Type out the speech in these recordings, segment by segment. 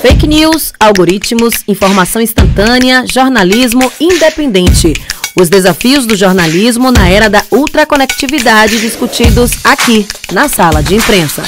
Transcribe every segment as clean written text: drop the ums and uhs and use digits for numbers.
Fake news, algoritmos, informação instantânea, jornalismo independente. Os desafios do jornalismo na era da ultraconectividade discutidos aqui, na Sala de Imprensa.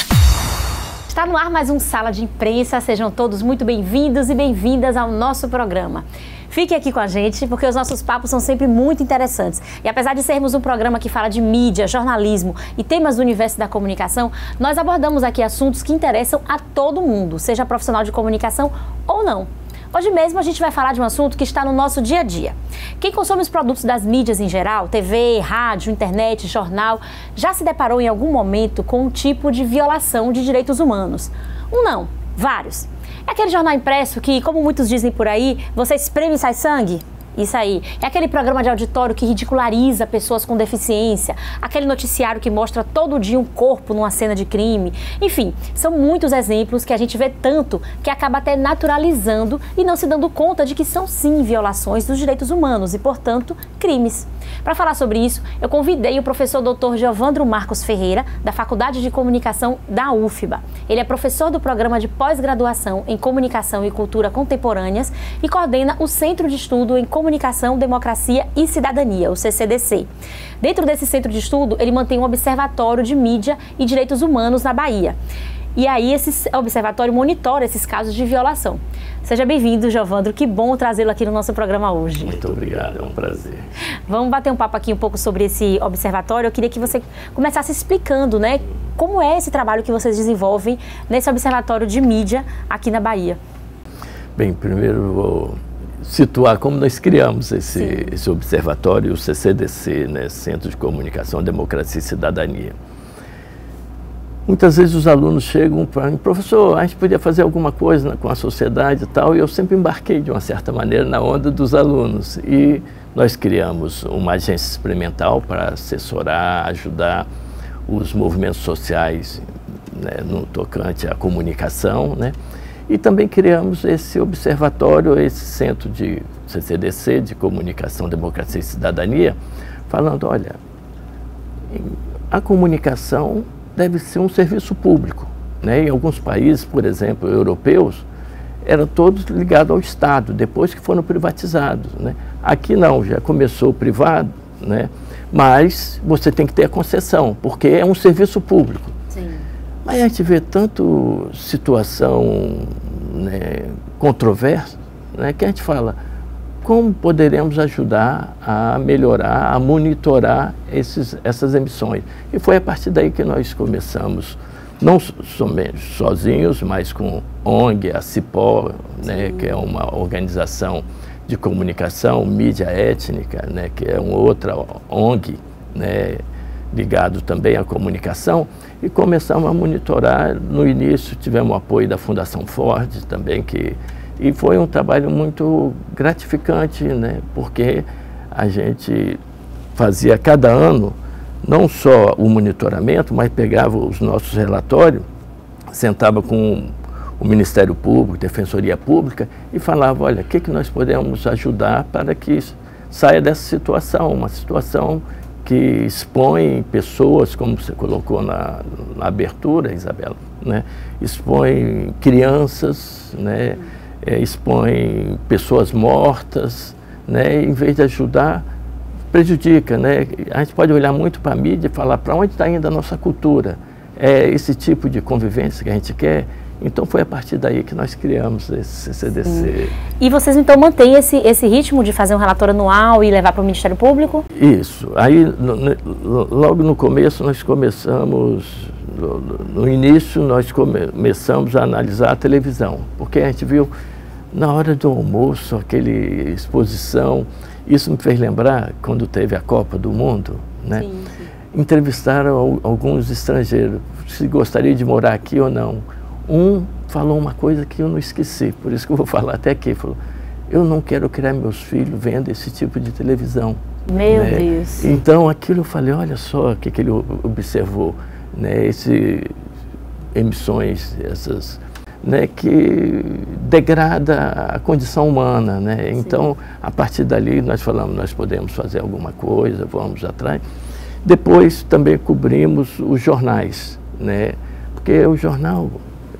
Está no ar mais um Sala de Imprensa, sejam todos muito bem-vindos e bem-vindas ao nosso programa. Fique aqui com a gente, porque os nossos papos são sempre muito interessantes. E apesar de sermos um programa que fala de mídia, jornalismo e temas do universo da comunicação, nós abordamos aqui assuntos que interessam a todo mundo, seja profissional de comunicação ou não. Hoje mesmo a gente vai falar de um assunto que está no nosso dia a dia. Quem consome os produtos das mídias em geral, TV, rádio, internet, jornal, já se deparou em algum momento com um tipo de violação de direitos humanos? Um não, vários. É aquele jornal impresso que, como muitos dizem por aí, você espreme e sai sangue? Isso aí. É aquele programa de auditório que ridiculariza pessoas com deficiência, aquele noticiário que mostra todo dia um corpo numa cena de crime. Enfim, são muitos exemplos que a gente vê tanto que acaba até naturalizando e não se dando conta de que são sim violações dos direitos humanos e, portanto, crimes. Para falar sobre isso, eu convidei o professor Dr. Geovandro Marcos Ferreira, da Faculdade de Comunicação da UFBA. Ele é professor do programa de pós-graduação em Comunicação e Cultura Contemporâneas e coordena o Centro de Estudo em Comunicação, Democracia e Cidadania, o CCDC. Dentro desse centro de estudo, ele mantém um observatório de mídia e direitos humanos na Bahia. E aí esse observatório monitora esses casos de violação. Seja bem-vindo, Geovandro, que bom trazê-lo aqui no nosso programa hoje. Muito obrigado, é um prazer. Vamos bater um papo aqui um pouco sobre esse observatório. Eu queria que você começasse explicando, né, como é esse trabalho que vocês desenvolvem nesse observatório de mídia aqui na Bahia. Bem, primeiro vou situar como nós criamos esse observatório, o CCDC, né, Centro de Comunicação, Democracia e Cidadania. Muitas vezes os alunos chegam para mim, professor, a gente podia fazer alguma coisa com a sociedade e tal, e eu sempre embarquei de uma certa maneira na onda dos alunos. E nós criamos uma agência experimental para assessorar, ajudar os movimentos sociais, né, no tocante à comunicação, né? E também criamos esse observatório, esse centro de CCDC, de Comunicação, Democracia e Cidadania, falando, olha, a comunicação deve ser um serviço público, né? Em alguns países, por exemplo, europeus, eram todos ligados ao Estado, depois que foram privatizados, né? Aqui não, já começou privado, né? Mas você tem que ter a concessão, porque é um serviço público. Sim. Mas a gente vê tanto situação, né, controversa, né, que a gente fala, como poderemos ajudar a melhorar, a monitorar essas emissões? E foi a partir daí que nós começamos, não somente sozinhos, mas com ONG, a CIPO, né, que é uma organização de comunicação, mídia étnica, né, que é uma outra ONG, né, ligado também à comunicação, e começamos a monitorar. No início tivemos o apoio da Fundação Ford também, e foi um trabalho muito gratificante, né, porque a gente fazia cada ano não só o monitoramento, mas pegava os nossos relatórios, sentava com o Ministério Público, Defensoria Pública, e falava, olha, o que nós podemos ajudar para que saia dessa situação, uma situação que expõe pessoas, como você colocou na abertura, Isabela, né? Expõe crianças, né? Expõe pessoas mortas, né? Em vez de ajudar, prejudica, né? A gente pode olhar muito para a mídia e falar para onde está indo a nossa cultura. É esse tipo de convivência que a gente quer. Então foi a partir daí que nós criamos esse CCDC. Sim. E vocês então mantêm esse ritmo de fazer um relatório anual e levar para o Ministério Público? Isso. Aí logo no começo nós começamos, no início nós começamos a analisar a televisão, porque a gente viu na hora do almoço aquele exposição, isso me fez lembrar quando teve a Copa do Mundo, né? Sim, sim. Entrevistaram alguns estrangeiros, se gostaria de morar aqui ou não. Um falou uma coisa que eu não esqueci, por isso que eu vou falar até aqui. Falou, eu não quero criar meus filhos vendo esse tipo de televisão. Meu Deus. Então, aquilo eu falei, olha só o que ele observou, né? Emissões, essas, né, que degrada a condição humana, né? Então, a partir dali, nós falamos, nós podemos fazer alguma coisa, vamos atrás. Depois, também cobrimos os jornais, né? Porque o jornal,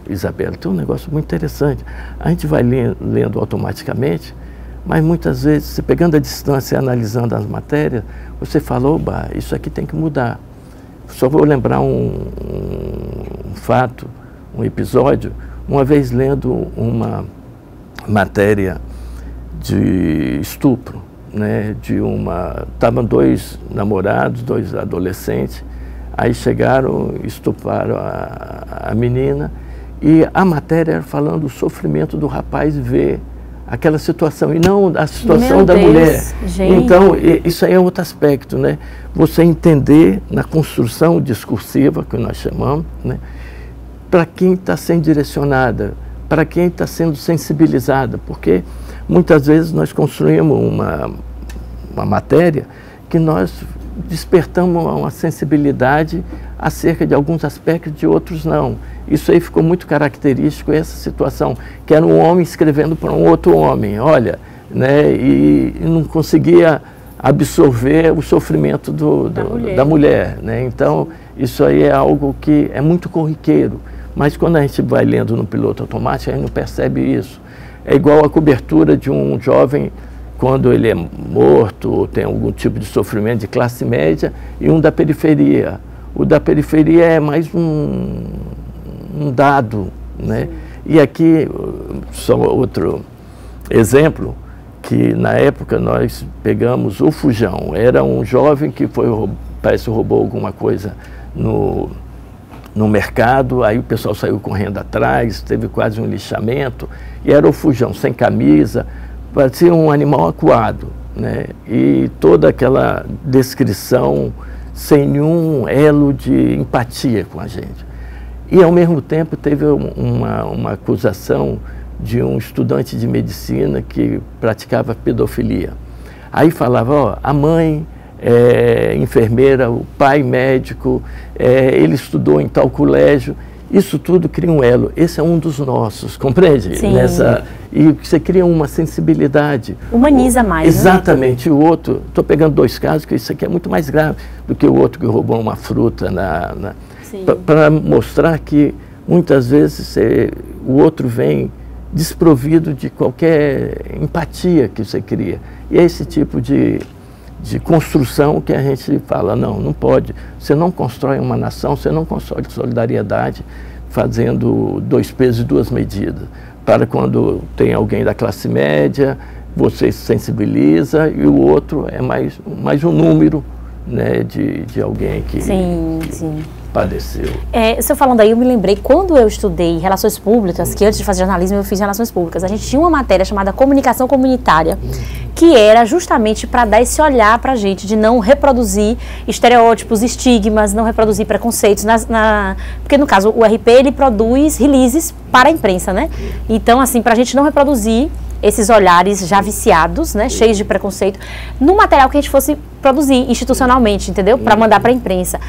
Isabela, tem um negócio muito interessante. A gente vai lendo automaticamente, mas muitas vezes, você pegando a distância e analisando as matérias, você fala, oba, isso aqui tem que mudar. Só vou lembrar um fato, um episódio, uma vez lendo uma matéria de estupro, né, estavam 2 namorados, 2 adolescentes, aí chegaram, estupraram a menina, e a matéria era falando do sofrimento do rapaz ver aquela situação, e não a situação da mulher. Gente. Então, isso aí é outro aspecto, né? Você entender na construção discursiva, que nós chamamos, né, para quem está sendo direcionada, para quem está sendo sensibilizada, porque muitas vezes nós construímos uma matéria que nós despertamos uma sensibilidade acerca de alguns aspectos, de outros não. Isso aí ficou muito característico, essa situação, que era um homem escrevendo para um outro homem, olha, né, e não conseguia absorver o sofrimento da mulher, né? Então, isso aí é algo que é muito corriqueiro, mas quando a gente vai lendo no piloto automático, a gente não percebe isso. É igual a cobertura de um jovem quando ele é morto ou tem algum tipo de sofrimento de classe média, e um da periferia. O da periferia é mais um dado, né? Sim. E aqui, só outro exemplo, que na época nós pegamos o Fujão. Era um jovem que parece que roubou alguma coisa no mercado, aí o pessoal saiu correndo atrás, teve quase um lixamento, e era o Fujão, sem camisa, parecia um animal acuado, né? E toda aquela descrição sem nenhum elo de empatia com a gente. E, ao mesmo tempo, teve uma acusação de um estudante de medicina que praticava pedofilia. Aí falava, ó, a mãe é enfermeira, o pai médico, ele estudou em tal colégio. Isso tudo cria um elo. Esse é um dos nossos, compreende? Sim. E você cria uma sensibilidade. Humaniza mais. Exatamente. Né? O outro, estou pegando 2 casos, que isso aqui é muito mais grave do que o outro que roubou uma fruta para mostrar que muitas vezes o outro vem desprovido de qualquer empatia que você cria. E é esse tipo de construção que a gente fala, não pode. Você não constrói uma nação, você não constrói solidariedade fazendo 2 pesos e 2 medidas. Para quando tem alguém da classe média, você se sensibiliza, e o outro é mais um número, né, de alguém que padeceu. O senhor falando aí, eu me lembrei, quando eu estudei Relações Públicas, que antes de fazer jornalismo eu fiz Relações Públicas, a gente tinha uma matéria chamada Comunicação Comunitária, que era justamente para dar esse olhar para a gente, de não reproduzir estereótipos, estigmas, não reproduzir preconceitos, porque no caso o RP ele produz releases para a imprensa, né? Então, assim, para a gente não reproduzir esses olhares já viciados, né, cheios de preconceito, no material que a gente fosse produzir institucionalmente, entendeu? Para mandar para a imprensa.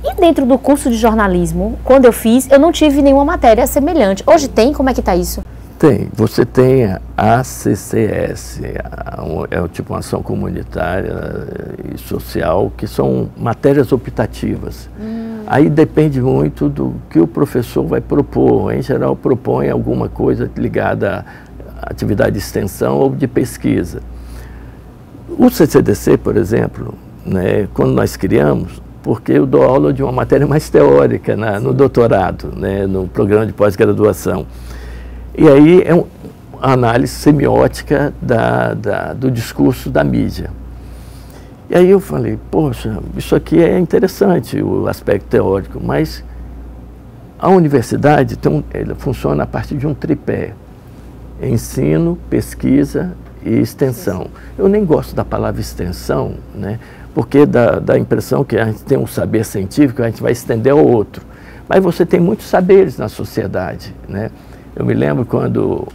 E dentro do curso de jornalismo, quando eu fiz, eu não tive nenhuma matéria semelhante. Hoje tem? Como é que está isso? Tem. Você tem a ACCS, é tipo uma ação comunitária e social, que são matérias optativas. Aí depende muito do que o professor vai propor. Em geral, propõe alguma coisa ligada à atividade de extensão ou de pesquisa. O CCDC, por exemplo, né, quando nós criamos, porque eu dou aula de uma matéria mais teórica no doutorado, né, no programa de pós-graduação. E aí é uma análise semiótica do discurso da mídia. E aí eu falei, poxa, isso aqui é interessante, o aspecto teórico, mas a universidade ela funciona a partir de um tripé: ensino, pesquisa e extensão. Eu nem gosto da palavra extensão, né, porque dá a impressão que a gente tem um saber científico, a gente vai estender ao outro. Mas você tem muitos saberes na sociedade, né? Eu me lembro quando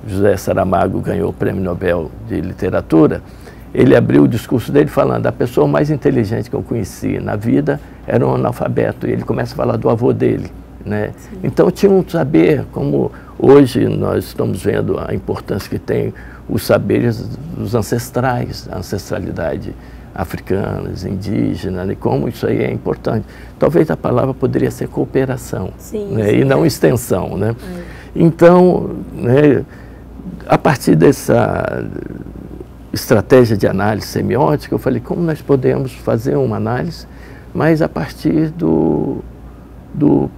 José Saramago ganhou o Prêmio Nobel de Literatura, ele abriu o discurso dele falando: a pessoa mais inteligente que eu conheci na vida era um analfabeto, e ele começa a falar do avô dele, né? Então tinha um saber, como hoje nós estamos vendo a importância que tem os saberes dos ancestrais, a ancestralidade africanas, indígenas, e como isso aí é importante. Talvez a palavra poderia ser cooperação, né, e não extensão, né? Então, né, a partir dessa estratégia de análise semiótica, eu falei, como nós podemos fazer uma análise, mas a partir do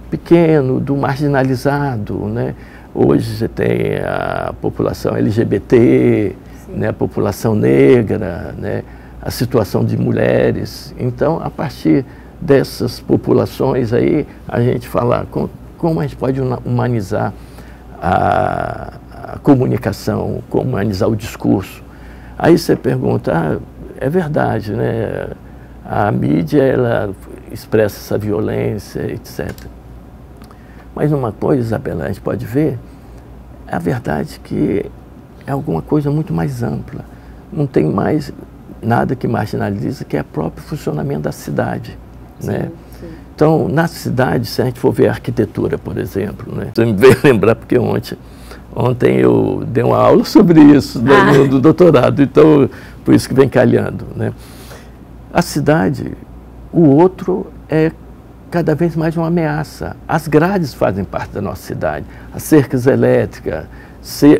pequeno, do marginalizado, né? Hoje você tem a população LGBT, né, a população negra, né, a situação de mulheres. Então, a partir dessas populações aí, a gente fala como a gente pode humanizar a comunicação, como humanizar o discurso. Aí você pergunta, é verdade, né? A mídia, ela expressa essa violência, etc. Mas uma coisa, Isabela, a gente pode ver, a verdade é que é alguma coisa muito mais ampla. Não tem mais nada que marginaliza, que é o próprio funcionamento da cidade, né? Sim. Então, na cidade, se a gente for ver a arquitetura, por exemplo, né? Você me veio lembrar, porque ontem eu dei uma aula sobre isso, do doutorado, então, por isso que vem calhando, né? A cidade, o outro é cada vez mais uma ameaça. As grades fazem parte da nossa cidade, as cercas elétricas,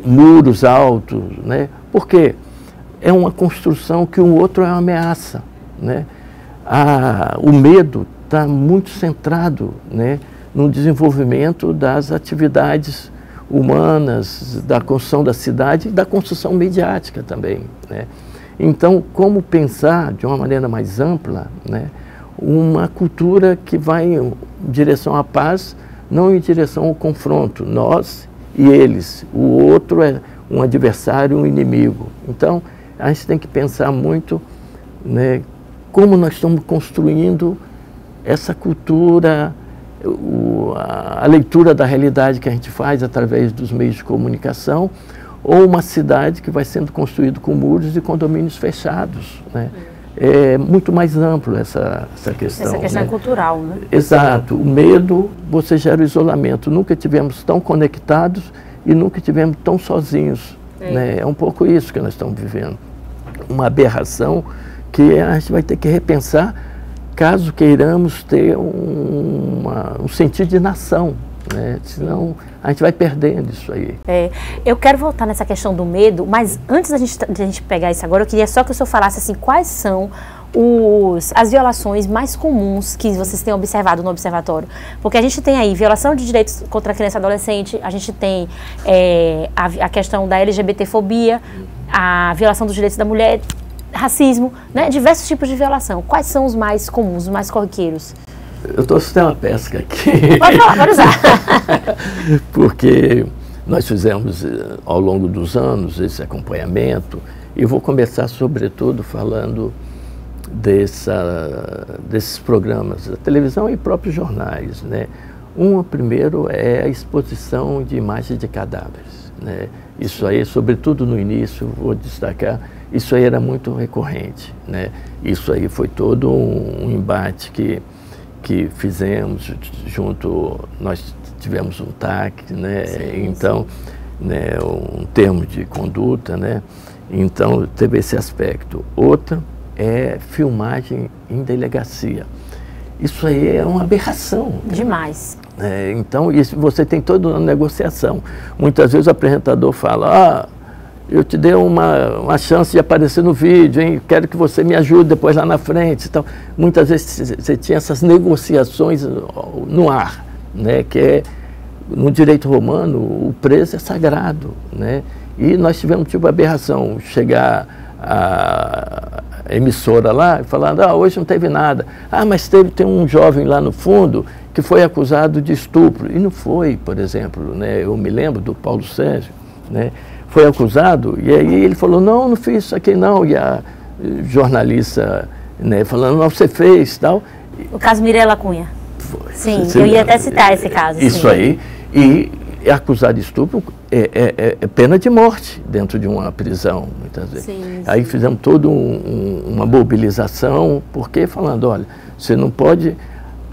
muros altos, né? Por quê? É uma construção que o outro é uma ameaça, né? O medo está muito centrado, né, no desenvolvimento das atividades humanas, da construção da cidade e da construção mediática também, né? Então, como pensar de uma maneira mais ampla, né, uma cultura que vai em direção à paz, não em direção ao confronto, nós e eles. O outro é um adversário, um inimigo. Então, a gente tem que pensar muito, né, como nós estamos construindo essa cultura, a leitura da realidade que a gente faz através dos meios de comunicação, ou uma cidade que vai sendo construída com muros e condomínios fechados, né? É muito mais amplo essa questão. Essa questão, né, cultural, né? Exato. O medo, você gera o isolamento. Nunca tivemos tão conectados e nunca tivemos tão sozinhos, né? É um pouco isso que nós estamos vivendo. Uma aberração que a gente vai ter que repensar caso queiramos ter um sentido de nação, né? Senão a gente vai perdendo isso aí. Eu quero voltar nessa questão do medo, mas antes da gente pegar isso agora, eu queria só que o senhor falasse assim, quais são as violações mais comuns que vocês têm observado no observatório. Porque a gente tem aí violação de direitos contra a criança e adolescente, a gente tem a questão da LGBTfobia, a violação dos direitos da mulher, racismo, né? Diversos tipos de violação. Quais são os mais comuns, os mais corriqueiros? Eu estou assistindo uma pesca aqui. Pode falar, pode usar. Porque nós fizemos ao longo dos anos esse acompanhamento e vou começar sobretudo falando desses programas da televisão e próprios jornais, né? Primeiro é a exposição de imagens de cadáveres, né? Isso aí, sobretudo no início, vou destacar, isso aí era muito recorrente, né? Isso aí foi todo um embate que fizemos junto, nós tivemos um TAC, né? Sim, então, né, um termo de conduta, né? Então, teve esse aspecto. Outra é filmagem em delegacia. Isso aí é uma aberração. Demais. Então, isso, você tem toda uma negociação. Muitas vezes o apresentador fala, eu te dei uma chance de aparecer no vídeo, hein? Quero que você me ajude depois lá na frente. Então, muitas vezes você tinha essas negociações no ar, né? Que é, no direito romano, o preso é sagrado, né? E nós tivemos tipo aberração, chegar a emissora lá e falando, hoje não teve nada. Mas tem um jovem lá no fundo que foi acusado de estupro. E não foi, por exemplo, né? Eu me lembro do Paulo Sérgio, né? Foi acusado, e aí ele falou, não fiz isso aqui não, e a jornalista, né, falando, não, você fez, tal. O caso Mirella Cunha. Foi. Sim, eu ia até citar esse caso. Isso sim. Aí, e acusado de estupro é pena de morte dentro de uma prisão, muitas vezes. Sim. Aí fizemos toda uma mobilização, porque falando, olha, você não pode,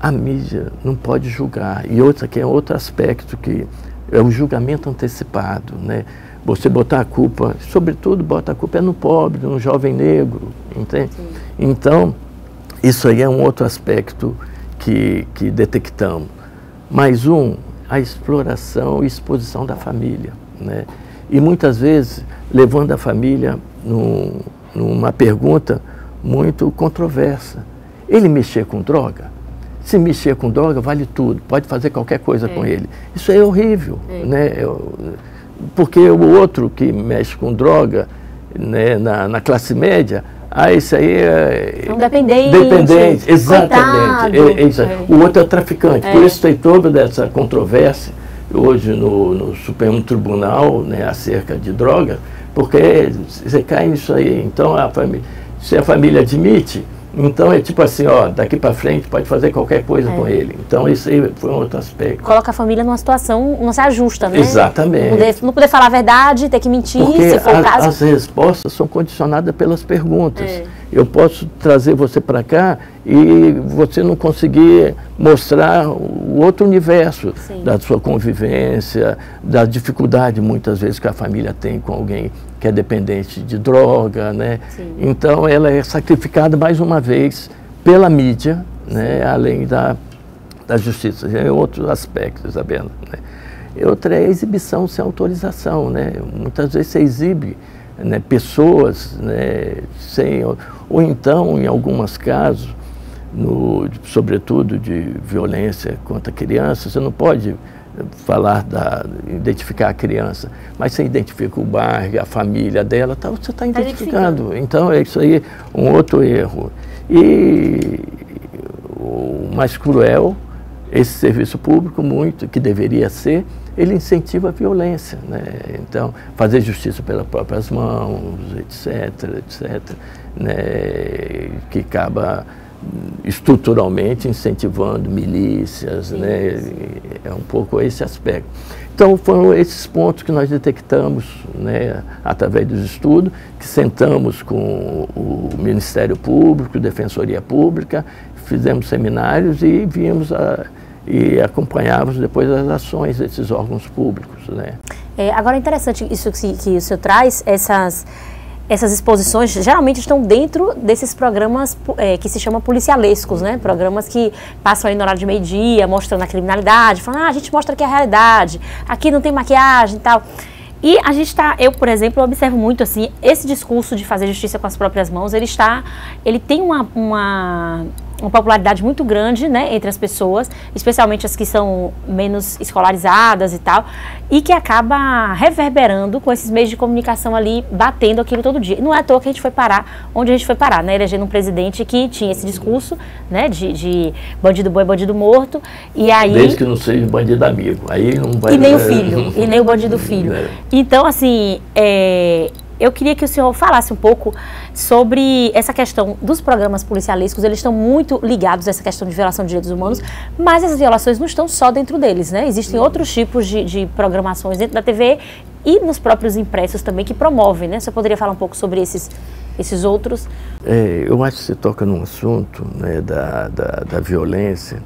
a mídia não pode julgar, e outra que é outro aspecto, que é o julgamento antecipado, né? Você botar a culpa, sobretudo bota a culpa no pobre, no jovem negro, entende? Sim. Então, isso aí é um outro aspecto que detectamos. Mais a exploração e exposição da família, né? E muitas vezes levando a família numa pergunta muito controversa. Ele mexer com droga? Se mexer com droga, vale tudo, pode fazer qualquer coisa com ele. Isso é horrível, né? Porque o outro que mexe com droga, né, na classe média, esse aí é um dependente. Dependente, exatamente. O outro é traficante. Por isso tem toda essa controvérsia hoje no Supremo Tribunal, né, acerca de droga, porque você cai nisso aí. Então, se a família admite, então é tipo assim, ó, daqui para frente pode fazer qualquer coisa com ele. Então isso aí foi um outro aspecto. Coloca a família numa situação, não se ajusta, né? Exatamente. Não poder falar a verdade, ter que mentir, porque se for o caso. As respostas são condicionadas pelas perguntas. Eu posso trazer você para cá e você não conseguir mostrar o outro universo da sua convivência, da dificuldade muitas vezes que a família tem com alguém que é dependente de droga, né? Então ela é sacrificada mais uma vez pela mídia, né? Além da justiça. Tem outros aspectos, Isabela, né? Outra é a exibição sem autorização, né? Muitas vezes você exibe, né, pessoas, né, sem, ou então, em alguns casos, sobretudo de violência contra crianças, você não pode identificar a criança, mas você identifica o bairro, a família dela, você está identificando. Então, isso aí é um outro erro. E o mais cruel, esse serviço público, que deveria ser, ele incentiva a violência, né? Então, fazer justiça pelas próprias mãos, etc., né? Que acaba estruturalmente incentivando milícias, né? É um pouco esse aspecto. Então, foram esses pontos que nós detectamos, né, através dos estudos, que sentamos com o Ministério Público, Defensoria Pública, fizemos seminários e e acompanhávamos depois as ações desses órgãos públicos, né? Agora é interessante isso que o senhor traz, essas exposições geralmente estão dentro desses programas que se chamam policialescos, né? Programas que passam aí no horário de meio-dia, mostrando a criminalidade, falando, a gente mostra aqui a realidade, aqui não tem maquiagem e tal. E eu, por exemplo, observo muito assim, esse discurso de fazer justiça com as próprias mãos, ele tem uma popularidade muito grande, né, entre as pessoas, especialmente as que são menos escolarizadas e tal, e que acaba reverberando com esses meios de comunicação ali, batendo aquilo todo dia. E não é à toa que a gente foi parar onde a gente foi parar, né, elegendo um presidente que tinha esse discurso, né, de bandido bom é bandido morto, e aí... Desde que não seja bandido amigo, aí não vai... E nem o filho, e nem o bandido filho. Então, assim, eu queria que o senhor falasse um pouco sobre essa questão dos programas policialescos. Eles estão muito ligados a essa questão de violação de direitos humanos, mas essas violações não estão só dentro deles, né? Existem outros tipos de programações dentro da TV e nos próprios impressos também que promovem, né? Você poderia falar um pouco sobre esses outros? Eu acho que você toca num assunto, né, da violência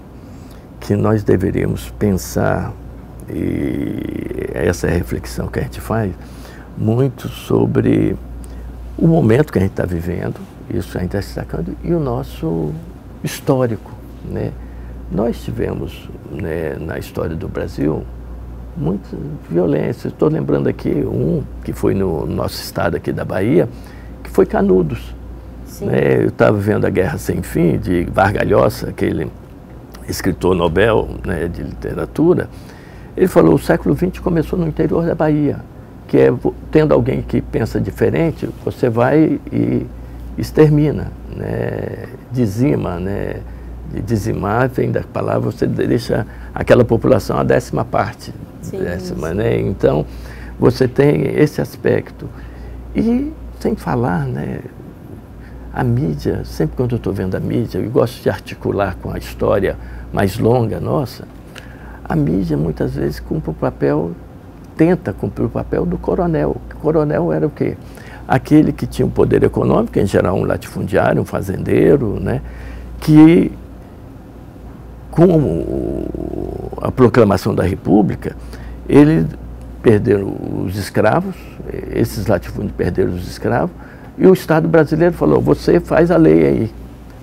que nós deveríamos pensar, e essa é a reflexão que a gente faz, muito sobre o momento que a gente está vivendo, isso a gente está destacando, e o nosso histórico, né? Nós tivemos, né, na história do Brasil, muita violência. Estou lembrando aqui que foi no nosso estado aqui da Bahia, que foi Canudos. Né? Eu estava vendo A Guerra Sem Fim, de Vargas Llosa, aquele escritor Nobel, né, de literatura. Ele falou: o século XX começou no interior da Bahia, que é, tendo alguém que pensa diferente, você vai e extermina, né? Dizima, né? De dizimar vem da palavra, você deixa aquela população a 10ª parte. Né? Então, você tem esse aspecto. E, sem falar, né, a mídia, sempre quando eu estou vendo a mídia, eu gosto de articular com a história mais longa nossa, a mídia muitas vezes tenta cumprir o papel do coronel. O coronel era o quê? Aquele que tinha um poder econômico, em geral um latifundiário, um fazendeiro, né? Que, com a proclamação da República, eles perderam os escravos, esses latifúndios perderam os escravos, E o Estado brasileiro falou, você faz a lei aí.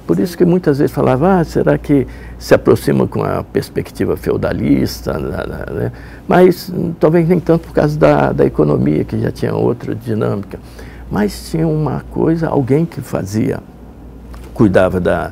Por isso que muitas vezes falava, será que se aproxima com a perspectiva feudalista, né? Mas talvez nem tanto por causa da economia, que já tinha outra dinâmica. Mas tinha uma coisa, alguém que cuidava da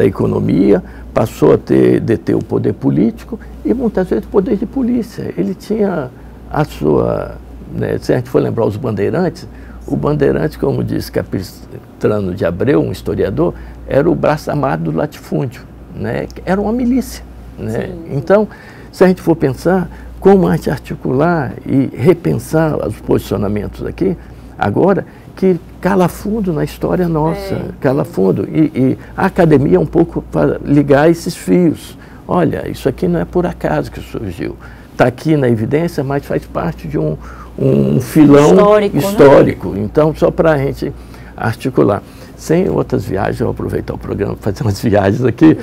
economia, passou a deter o poder político e muitas vezes o poder de polícia. Ele tinha a sua, né, se a gente for lembrar os bandeirantes, o bandeirante, como diz Capistrano de Abreu, um historiador, era o braço armado do latifúndio, né? Era uma milícia, né? Então, se a gente for pensar como a gente articular e repensar os posicionamentos aqui, agora, que cala fundo na história nossa, cala fundo. E a academia é um pouco para ligar esses fios. Olha, isso aqui não é por acaso que surgiu. Está aqui na evidência, mas faz parte de um filão histórico. Né? Então, só para a gente articular. Sem outras viagens, eu vou aproveitar o programa para fazer umas viagens aqui,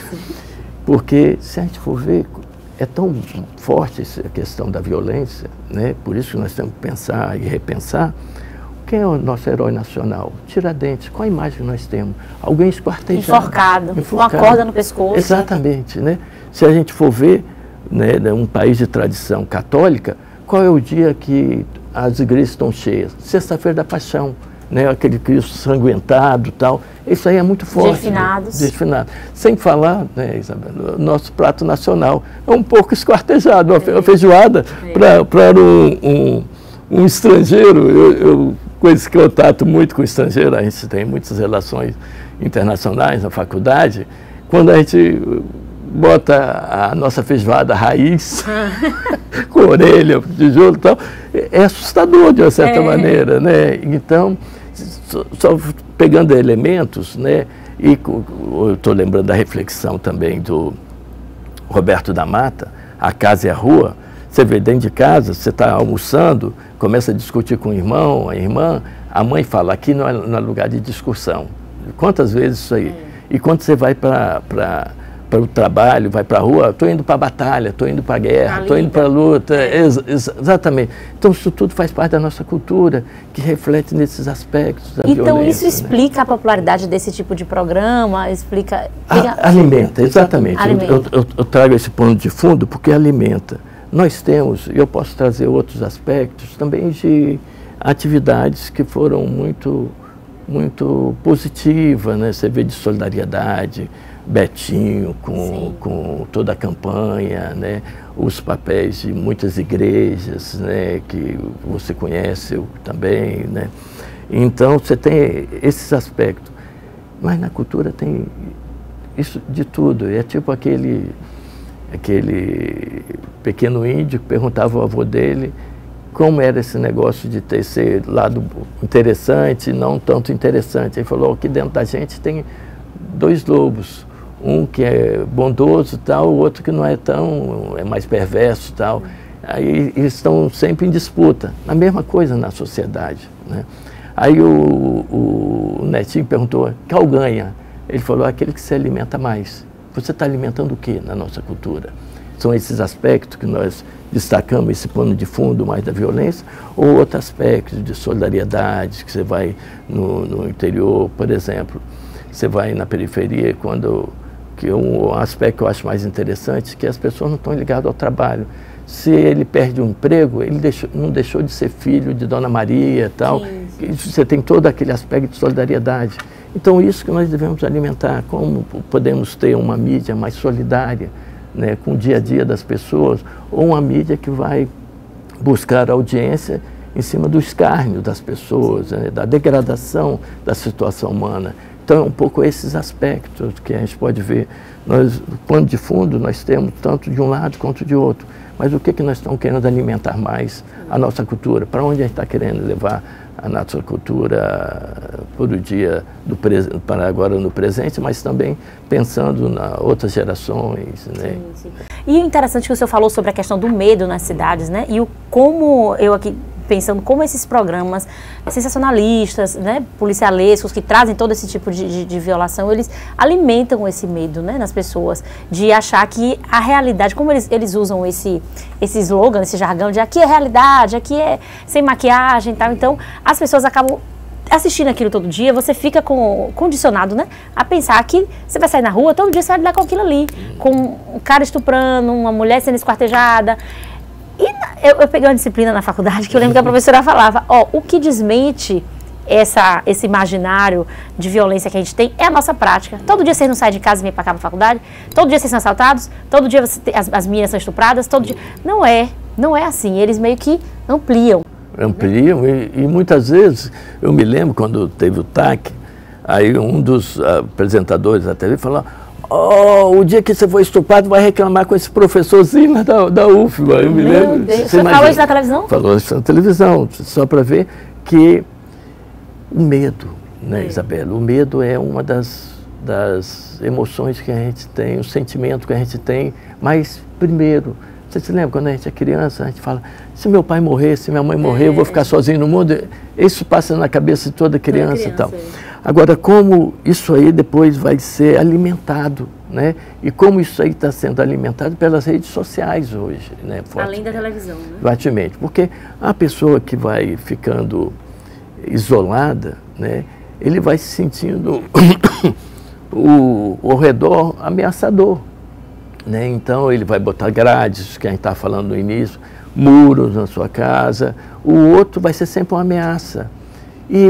porque se a gente for ver, é tão forte essa questão da violência, né? Por isso que nós temos que pensar e repensar. Quem é o nosso herói nacional? Tiradentes. Qual a imagem que nós temos? Alguém esquartejado. Enforcado. Uma corda no pescoço. Exatamente. Né? Se a gente for ver, né, um país de tradição católica, qual é o dia que as igrejas estão cheias? Sexta-feira da Paixão. Né, aquele Cristo sanguentado e tal. Isso aí é muito forte. Desfinados. Desfinado. Sem falar, né, Isabela, nosso prato nacional é um pouco esquartejado. A feijoada, para um estrangeiro, eu com esse contato muito com o estrangeiro, a gente tem muitas relações internacionais na faculdade, quando a gente bota a nossa feijoada raiz, com orelha, tijolo e tal, é assustador de uma certa maneira, né? Então, só pegando elementos, né? E eu estou lembrando da reflexão também do Roberto da Mata, A Casa e a Rua. Você vê dentro de casa, você está almoçando, começa a discutir com o irmão, a irmã, a mãe fala, aqui não é lugar de discussão. Quantas vezes isso aí? E quando você vai para o trabalho, vai para a rua, estou indo para a batalha, estou indo para a guerra, estou indo para a luta. Exatamente. Então isso tudo faz parte da nossa cultura, que reflete nesses aspectos da violência. Então isso explica a popularidade desse tipo de programa, explica... Alimenta, exatamente. Eu trago esse pano de fundo porque alimenta. Nós temos, e eu posso trazer outros aspectos também de atividades que foram muito positivas, né? Você vê de solidariedade, Betinho com toda a campanha, né? Os papéis de muitas igrejas, né? Que você conhece também, né? Então você tem esses aspectos, mas na cultura tem isso de tudo. É tipo aquele pequeno índio que perguntava ao avô dele como era esse negócio de ter esse lado interessante e não tanto interessante. Ele falou, aqui dentro da gente tem dois lobos, um que é bondoso e tal, o outro que não é tão, é mais perverso e tal. Aí eles estão sempre em disputa, a mesma coisa na sociedade, né? Aí o netinho perguntou, qual ganha? Ele falou, aquele que se alimenta mais. Você está alimentando o que na nossa cultura? São esses aspectos que nós destacamos, esse pano de fundo mais da violência, ou outros aspectos de solidariedade, que você vai no interior, por exemplo, você vai na periferia, que um aspecto que eu acho mais interessante, que as pessoas não estão ligadas ao trabalho. Se ele perde um emprego, ele não deixou de ser filho de Dona Maria e tal. Sim. Você tem todo aquele aspecto de solidariedade. Então, isso que nós devemos alimentar, como podemos ter uma mídia mais solidária, né, com o dia a dia das pessoas, ou uma mídia que vai buscar audiência em cima do escárnio das pessoas, né, da degradação da situação humana. Então, é um pouco esses aspectos que a gente pode ver. Nós, no plano de fundo, nós temos tanto de um lado quanto de outro. Mas o que nós estamos querendo alimentar mais? A nossa cultura. Para onde a gente está querendo levar a nossa cultura por o dia, para agora no presente, mas também pensando nas outras gerações, né? Sim. E é interessante que o senhor falou sobre a questão do medo nas cidades, né? E como eu aqui pensando como esses programas sensacionalistas, né, policialescos, que trazem todo esse tipo de violação, eles alimentam esse medo, né, nas pessoas, de achar que a realidade, como eles usam esse slogan, esse jargão de aqui é realidade, aqui é sem maquiagem e tal, então as pessoas acabam assistindo aquilo todo dia, você fica condicionado, né, a pensar que você vai sair na rua, todo dia você vai lidar com aquilo ali, com um cara estuprando, uma mulher sendo esquartejada. E eu peguei uma disciplina na faculdade que eu lembro que a professora falava, o que desmente esse imaginário de violência que a gente tem é a nossa prática. Todo dia vocês não saem de casa e vêm para cá para a faculdade, todo dia vocês são assaltados, todo dia as meninas são estupradas, todo dia... Não é assim, eles meio que ampliam. E muitas vezes, eu me lembro quando teve o TAC, aí um dos apresentadores da TV falou, o dia que você for estuprado vai reclamar com esse professorzinho da UFBA. Eu me lembro. Você falou isso na televisão? Falou isso na televisão, só para ver que o medo, né, Isabela? O medo é uma das emoções que a gente tem, o sentimento que a gente tem, mas primeiro... Você se lembra, quando a gente é criança, a gente fala, se meu pai morrer, se minha mãe morrer, eu vou ficar sozinho no mundo. Isso passa na cabeça de toda criança e tal. Agora, como isso aí depois vai ser alimentado, né? E como isso aí está sendo alimentado pelas redes sociais hoje, né? Além da televisão, né? Fortemente. Porque a pessoa que vai ficando isolada, né? Ele vai se sentindo ao redor ameaçador. Né? Então ele vai botar grades, que a gente estava falando no início, muros na sua casa, o outro vai ser sempre uma ameaça. E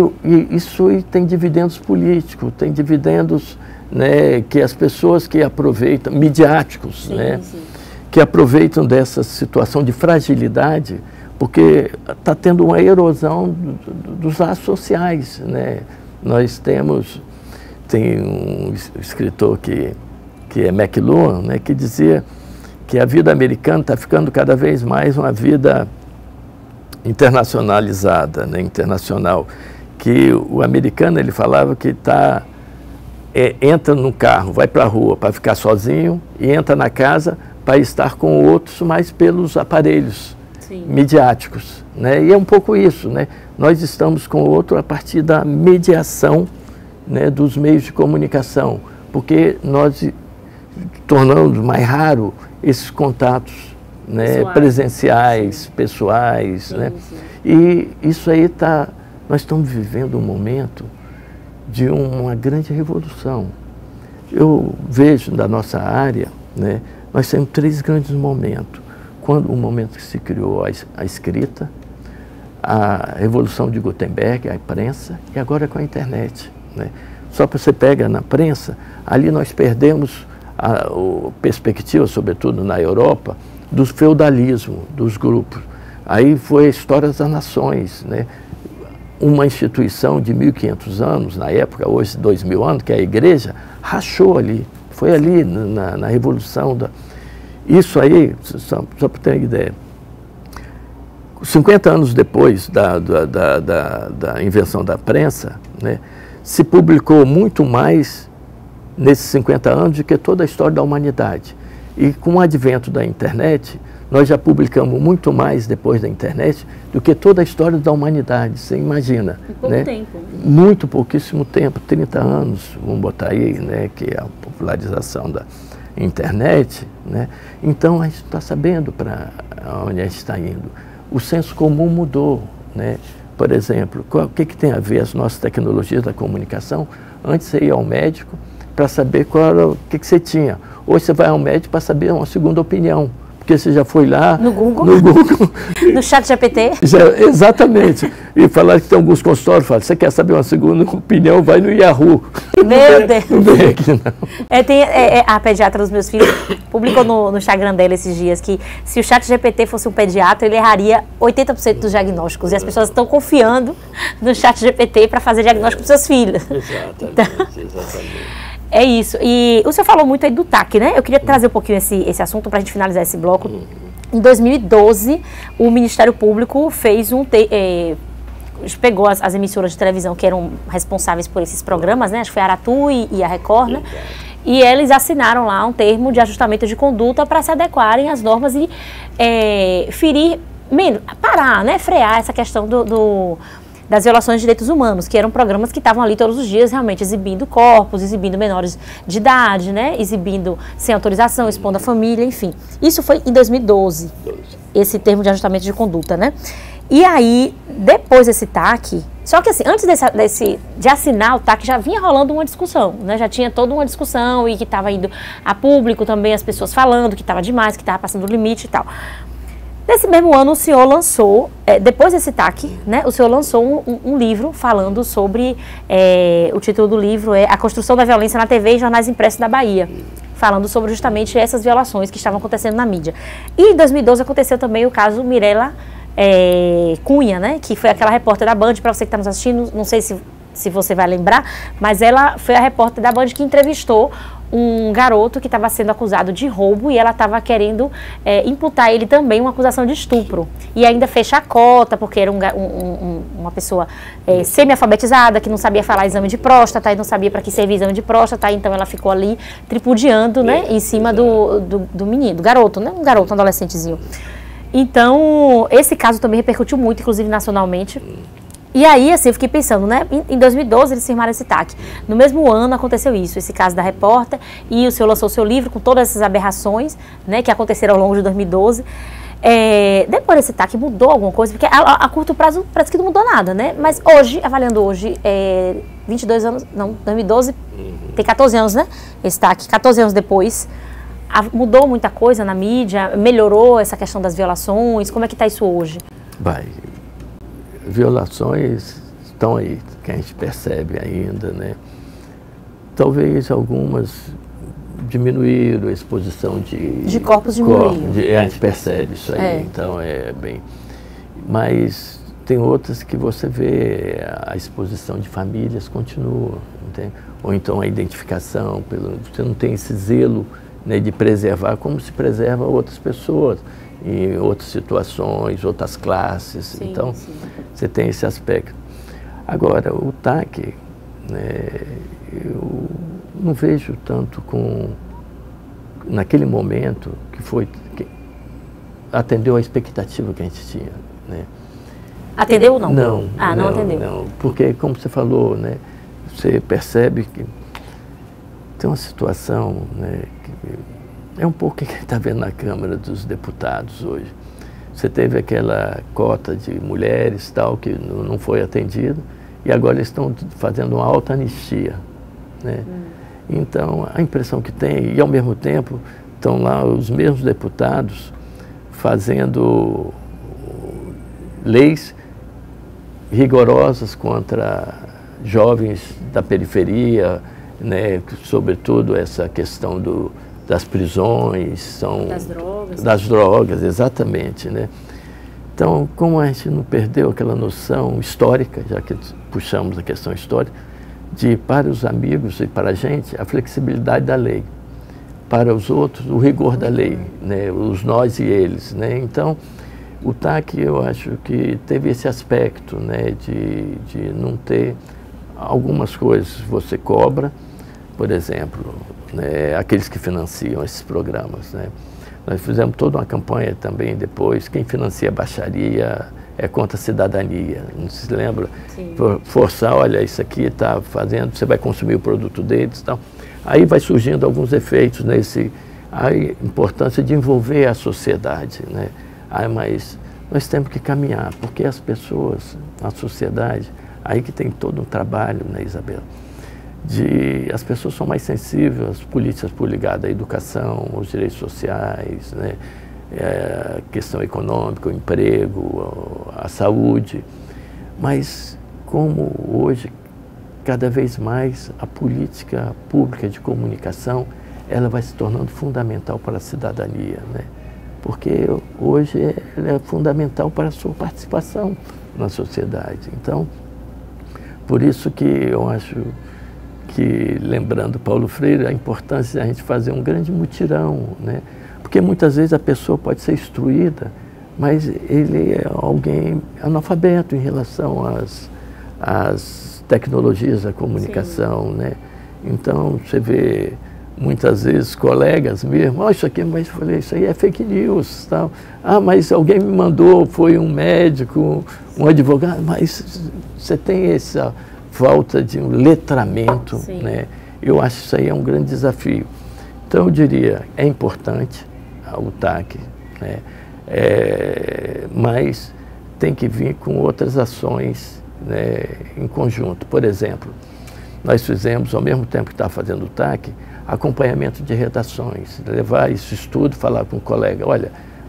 isso tem dividendos políticos, tem dividendos, né, que as pessoas que aproveitam, midiáticos, sim, né, sim, que aproveitam dessa situação de fragilidade, porque está tendo uma erosão dos laços sociais. Né? Nós tem um escritor que é McLuhan, né, que dizia que a vida americana está ficando cada vez mais uma vida internacionalizada, né, internacional. Que o americano, ele falava que entra no carro, vai para a rua para ficar sozinho e entra na casa para estar com outros, mas pelos aparelhos, sim, midiáticos. Né? E é um pouco isso, né? Nós estamos com o outro a partir da mediação, né, dos meios de comunicação, porque nós tornamos mais raro esses contatos, né, presenciais, pessoais, sim, né? Sim. E isso aí nós estamos vivendo um momento de uma grande revolução. Eu vejo da nossa área, né, nós temos 3 grandes momentos. O momento que se criou a escrita, a revolução de Gutenberg, a imprensa, e agora com a internet. Né? Só para você pegar na prensa, ali nós perdemos a perspectiva, sobretudo na Europa, do feudalismo, dos grupos. Aí foi a história das nações, né? Uma instituição de 1.500 anos, na época, hoje 2.000 anos, que é a igreja, rachou ali. Foi ali na Revolução. Isso aí, só para ter uma ideia, 50 anos depois da invenção da prensa, né, se publicou muito mais nesses 50 anos do que toda a história da humanidade. E com o advento da internet, nós já publicamos muito mais depois da internet do que toda a história da humanidade, você imagina. Em pouco, né, tempo. Muito pouquíssimo tempo, 30 anos, vamos botar aí, né, que é a popularização da internet. Né? Então a gente está sabendo para onde a gente está indo. O senso comum mudou. Né? Por exemplo, o que tem a ver as nossas tecnologias da comunicação? Antes você ia ao médico para saber o que você tinha. Hoje você vai ao médico para saber uma segunda opinião, porque você já foi lá no Google, no chat GPT. Exatamente. E falaram que tem alguns consultórios, falam, você quer saber uma segunda opinião, vai no Yahoo. Meu Deus. Não vem aqui, não. A pediatra dos meus filhos publicou no Instagram dela esses dias que se o chat GPT fosse um pediatra, ele erraria 80% dos diagnósticos. E as pessoas estão confiando no chat GPT para fazer diagnóstico para os seus filhos. Exatamente, então, exatamente. É isso. E o senhor falou muito aí do TAC, né? Eu queria trazer um pouquinho esse assunto para a gente finalizar esse bloco. Em 2012, o Ministério Público fez pegou as emissoras de televisão que eram responsáveis por esses programas, né? Acho que foi a Aratu e a Record, né? E eles assinaram lá um termo de ajustamento de conduta para se adequarem às normas e ferir parar, né, frear essa questão das violações de direitos humanos, que eram programas que estavam ali todos os dias realmente exibindo corpos, exibindo menores de idade, né, exibindo sem autorização, expondo a família, enfim. Isso foi em 2012, esse termo de ajustamento de conduta, né? E aí, depois desse TAC, só que assim, antes de assinar o TAC, já vinha rolando uma discussão, né? Já tinha toda uma discussão e que estava indo a público também, as pessoas falando que estava demais, que estava passando do limite e tal. Nesse mesmo ano, o senhor lançou, depois desse TAC, né, o senhor lançou um livro falando sobre, o título do livro é A Construção da Violência na TV e Jornais Impressos da Bahia, falando sobre justamente essas violações que estavam acontecendo na mídia. E em 2012 aconteceu também o caso Mirella Cunha, né, que foi aquela repórter da Band, para você que está nos assistindo, não sei se você vai lembrar, mas ela foi a repórter da Band que entrevistou um garoto que estava sendo acusado de roubo e ela estava querendo imputar ele também uma acusação de estupro. E ainda fez chacota, porque era uma pessoa semi-alfabetizada, que não sabia falar exame de próstata e não sabia para que servia exame de próstata, então ela ficou ali tripudiando, né, em cima do menino, do garoto, né, um adolescentezinho. Então, esse caso também repercutiu muito, inclusive nacionalmente. E aí, assim, eu fiquei pensando, né, em 2012 eles firmaram esse TAC. No mesmo ano aconteceu isso, esse caso da repórter, e o senhor lançou o seu livro com todas essas aberrações, né, que aconteceram ao longo de 2012. Depois desse TAC mudou alguma coisa? Porque a curto prazo parece que não mudou nada, né? Mas hoje, avaliando hoje, 22 anos, não, 2012, tem 14 anos, né, esse TAC, 14 anos depois, mudou muita coisa na mídia, melhorou essa questão das violações, como é que está isso hoje? Violações estão aí, que a gente percebe ainda, né? Talvez algumas diminuíram a exposição de corpos diminuíram. A gente percebe isso aí, então mas tem outras que você vê a exposição de famílias continua, entende? Ou então a identificação, você não tem esse zelo, né, de preservar como se preserva outras pessoas em outras situações, outras classes. Sim, então, você tem esse aspecto. Agora, o TAC, né, eu não vejo tanto naquele momento, que atendeu a expectativa que a gente tinha. Né? Atendeu ou não? Não. Não atendeu. Não, porque, como você falou, né, você percebe que tem uma situação, né, que é um pouco o que a gente está vendo na Câmara dos Deputados hoje. Você teve aquela cota de mulheres tal, que não foi atendida, e agora eles estão fazendo uma alta anistia. Né? Então, a impressão que tem, e ao mesmo tempo, estão lá os mesmos deputados fazendo leis rigorosas contra jovens da periferia, né? Sobretudo essa questão das prisões, das drogas, exatamente, né? Então, como a gente não perdeu aquela noção histórica, já que puxamos a questão histórica, de para os amigos e para a gente, a flexibilidade da lei, para os outros, o rigor da lei, né? Os nós e eles, né? Então, o TAC, eu acho que teve esse aspecto, né? de não ter algumas coisas, você cobra, por exemplo, né, aqueles que financiam esses programas. Né? Nós fizemos toda uma campanha também depois, quem financia a baixaria é contra a cidadania, não se lembra? Sim. Forçar, olha, isso aqui está fazendo, você vai consumir o produto deles e tal. Aí vai surgindo alguns efeitos a importância de envolver a sociedade. Né? Mas nós temos que caminhar, porque as pessoas, a sociedade, aí que tem todo um trabalho, né, Isabela? As pessoas são mais sensíveis às políticas ligadas à educação, aos direitos sociais, né? A questão econômica, o emprego, a saúde. Mas como hoje, cada vez mais, a política pública de comunicação, ela vai se tornando fundamental para a cidadania, né? Porque hoje ela é fundamental para a sua participação na sociedade. Então, por isso que eu acho que, lembrando Paulo Freire, a importância de a gente fazer um grande mutirão, né? Porque muitas vezes a pessoa pode ser instruída, mas ele é alguém analfabeto em relação às tecnologias da comunicação, né? Então, você vê muitas vezes colegas mesmo, oh, isso aqui, mas eu falei, isso aí é fake news, tal. Ah, mas alguém me mandou, foi um médico, um advogado, mas você tem essa falta de um letramento, né? Eu acho que isso aí é um grande desafio. Então eu diria, é importante o TAC, né? Mas tem que vir com outras ações, né, em conjunto. Por exemplo, nós fizemos, ao mesmo tempo que estava fazendo o TAC, acompanhamento de redações, levar esse estudo, falar com o colega,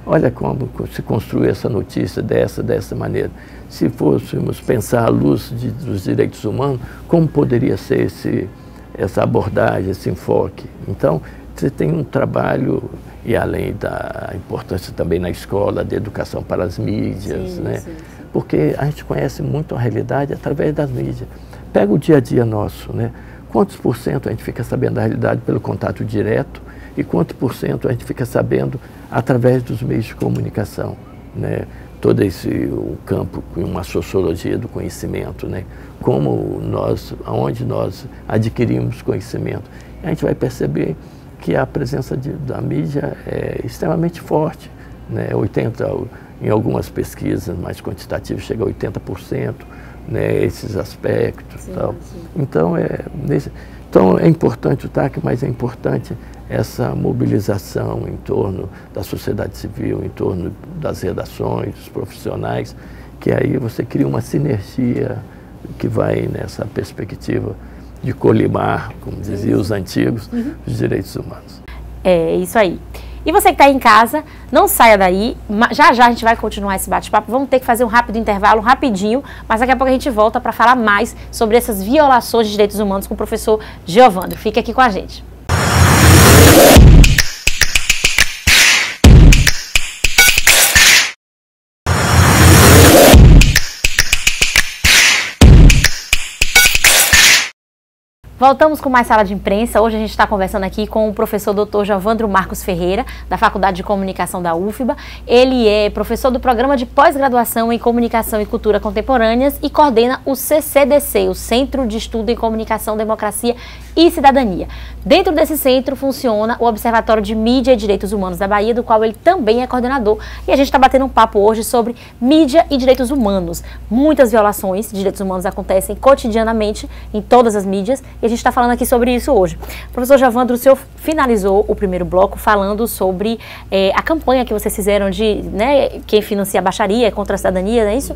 olha como se construiu essa notícia dessa maneira. Se fôssemos pensar à luz dos direitos humanos, como poderia ser essa abordagem, esse enfoque? Então, você tem um trabalho, e além da importância também na escola, de educação para as mídias, sim, né? Sim. Porque a gente conhece muito a realidade através das mídias. Pega o dia a dia nosso, né? Quantos por cento a gente fica sabendo da realidade pelo contato direto e quantos por cento a gente fica sabendo através dos meios de comunicação, né? Todo o campo com uma sociologia do conhecimento, né? Aonde nós adquirimos conhecimento. A gente vai perceber que a presença da mídia é extremamente forte, né? Em algumas pesquisas mais quantitativas chega a 80%, né? Esses aspectos, sim, tal. Sim. Então é importante o TAC, mas é importante essa mobilização em torno da sociedade civil, em torno das redações, dos profissionais, que aí você cria uma sinergia que vai nessa perspectiva de colimar, como diziam os antigos, os direitos humanos. É isso aí. E você que está aí em casa, não saia daí, já já a gente vai continuar esse bate-papo, vamos ter que fazer um rápido intervalo, rapidinho, mas daqui a pouco a gente volta para falar mais sobre essas violações de direitos humanos com o professor Geovandro. Fique aqui com a gente. Voltamos com mais sala de imprensa. Hoje a gente está conversando aqui com o professor Dr. Geovandro Marcos Ferreira, da Faculdade de Comunicação da UFBA. Ele é professor do Programa de Pós-Graduação em Comunicação e Cultura Contemporâneas e coordena o CCDC, o Centro de Estudo em Comunicação, Democracia e Cidadania. Dentro desse centro funciona o Observatório de Mídia e Direitos Humanos da Bahia, do qual ele também é coordenador. E a gente está batendo um papo hoje sobre mídia e direitos humanos. Muitas violações de direitos humanos acontecem cotidianamente em todas as mídias e a gente está falando aqui sobre isso hoje. Professor Geovandro, o senhor finalizou o primeiro bloco falando sobre a campanha que vocês fizeram de, né, quem financia a baixaria contra a cidadania, não é isso?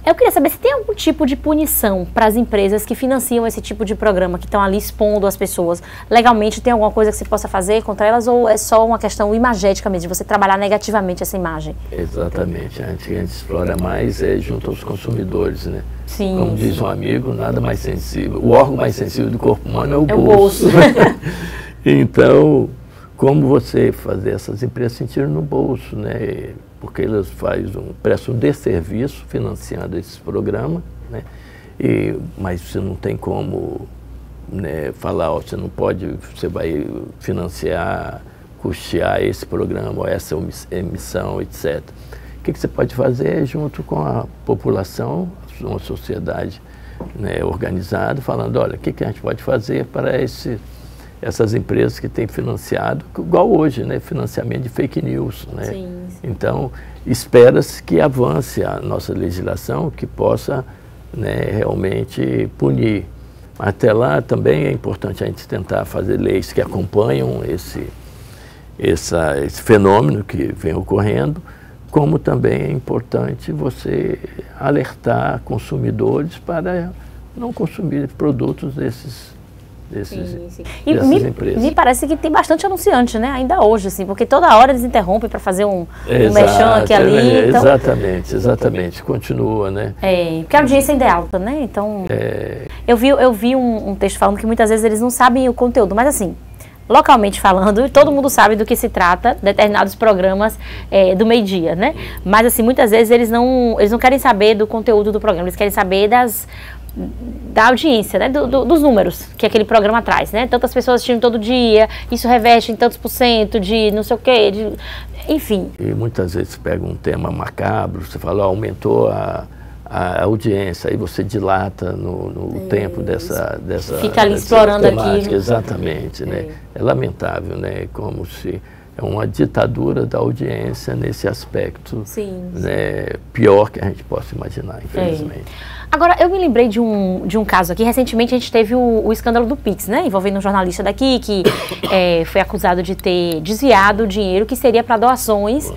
Eu queria saber se tem algum tipo de punição para as empresas que financiam esse tipo de programa, que estão ali expondo as pessoas. Legalmente, tem alguma coisa que se possa fazer contra elas ou é só uma questão imagética mesmo, de você trabalhar negativamente essa imagem? Exatamente. A gente explora mais junto aos consumidores, né? Sim. Como diz um amigo, nada mais sensível. O órgão mais sensível do corpo humano é o bolso. Então, como você fazer essas empresas sentirem no bolso, né? Porque elas prestam um desserviço financiando esse programa, né? Mas você não tem como, né, falar, ó, você vai financiar, custear esse programa, ou essa emissão, etc. O que você pode fazer junto com a população, uma sociedade, né, organizada, falando, olha, o que a gente pode fazer para essas empresas que têm financiado, igual hoje, né, financiamento de fake news, né? Sim. Então, espera-se que avance a nossa legislação, que possa, né, realmente punir. Até lá também é importante a gente tentar fazer leis que acompanham esse fenômeno que vem ocorrendo, como também é importante você alertar consumidores para não consumir produtos dessas empresas. Me parece que tem bastante anunciante, né? Ainda hoje, assim, porque toda hora eles interrompem para fazer um merchan aqui ali. Então... Exatamente. Continua, né? Porque a audiência ainda é alta, né? Então, eu vi um texto falando que muitas vezes eles não sabem o conteúdo, mas assim, localmente falando, todo mundo sabe do que se trata, determinados programas do meio-dia, né? Mas assim, muitas vezes eles não querem saber do conteúdo do programa, eles querem saber da audiência, né? Dos números que aquele programa traz, né? Tantas pessoas assistindo todo dia, isso reveste em tantos % de não sei o quê, enfim. E muitas vezes pega um tema macabro, você fala, aumentou a audiência, aí você dilata no tempo dessa fica ali explorando temática, aqui. Exatamente, né? É lamentável, né? Como se é uma ditadura da audiência nesse aspecto, né? Pior que a gente possa imaginar, infelizmente. Agora, eu me lembrei de um caso aqui. Recentemente a gente teve o escândalo do Pix, né? Envolvendo um jornalista daqui que foi acusado de ter desviado dinheiro que seria para doações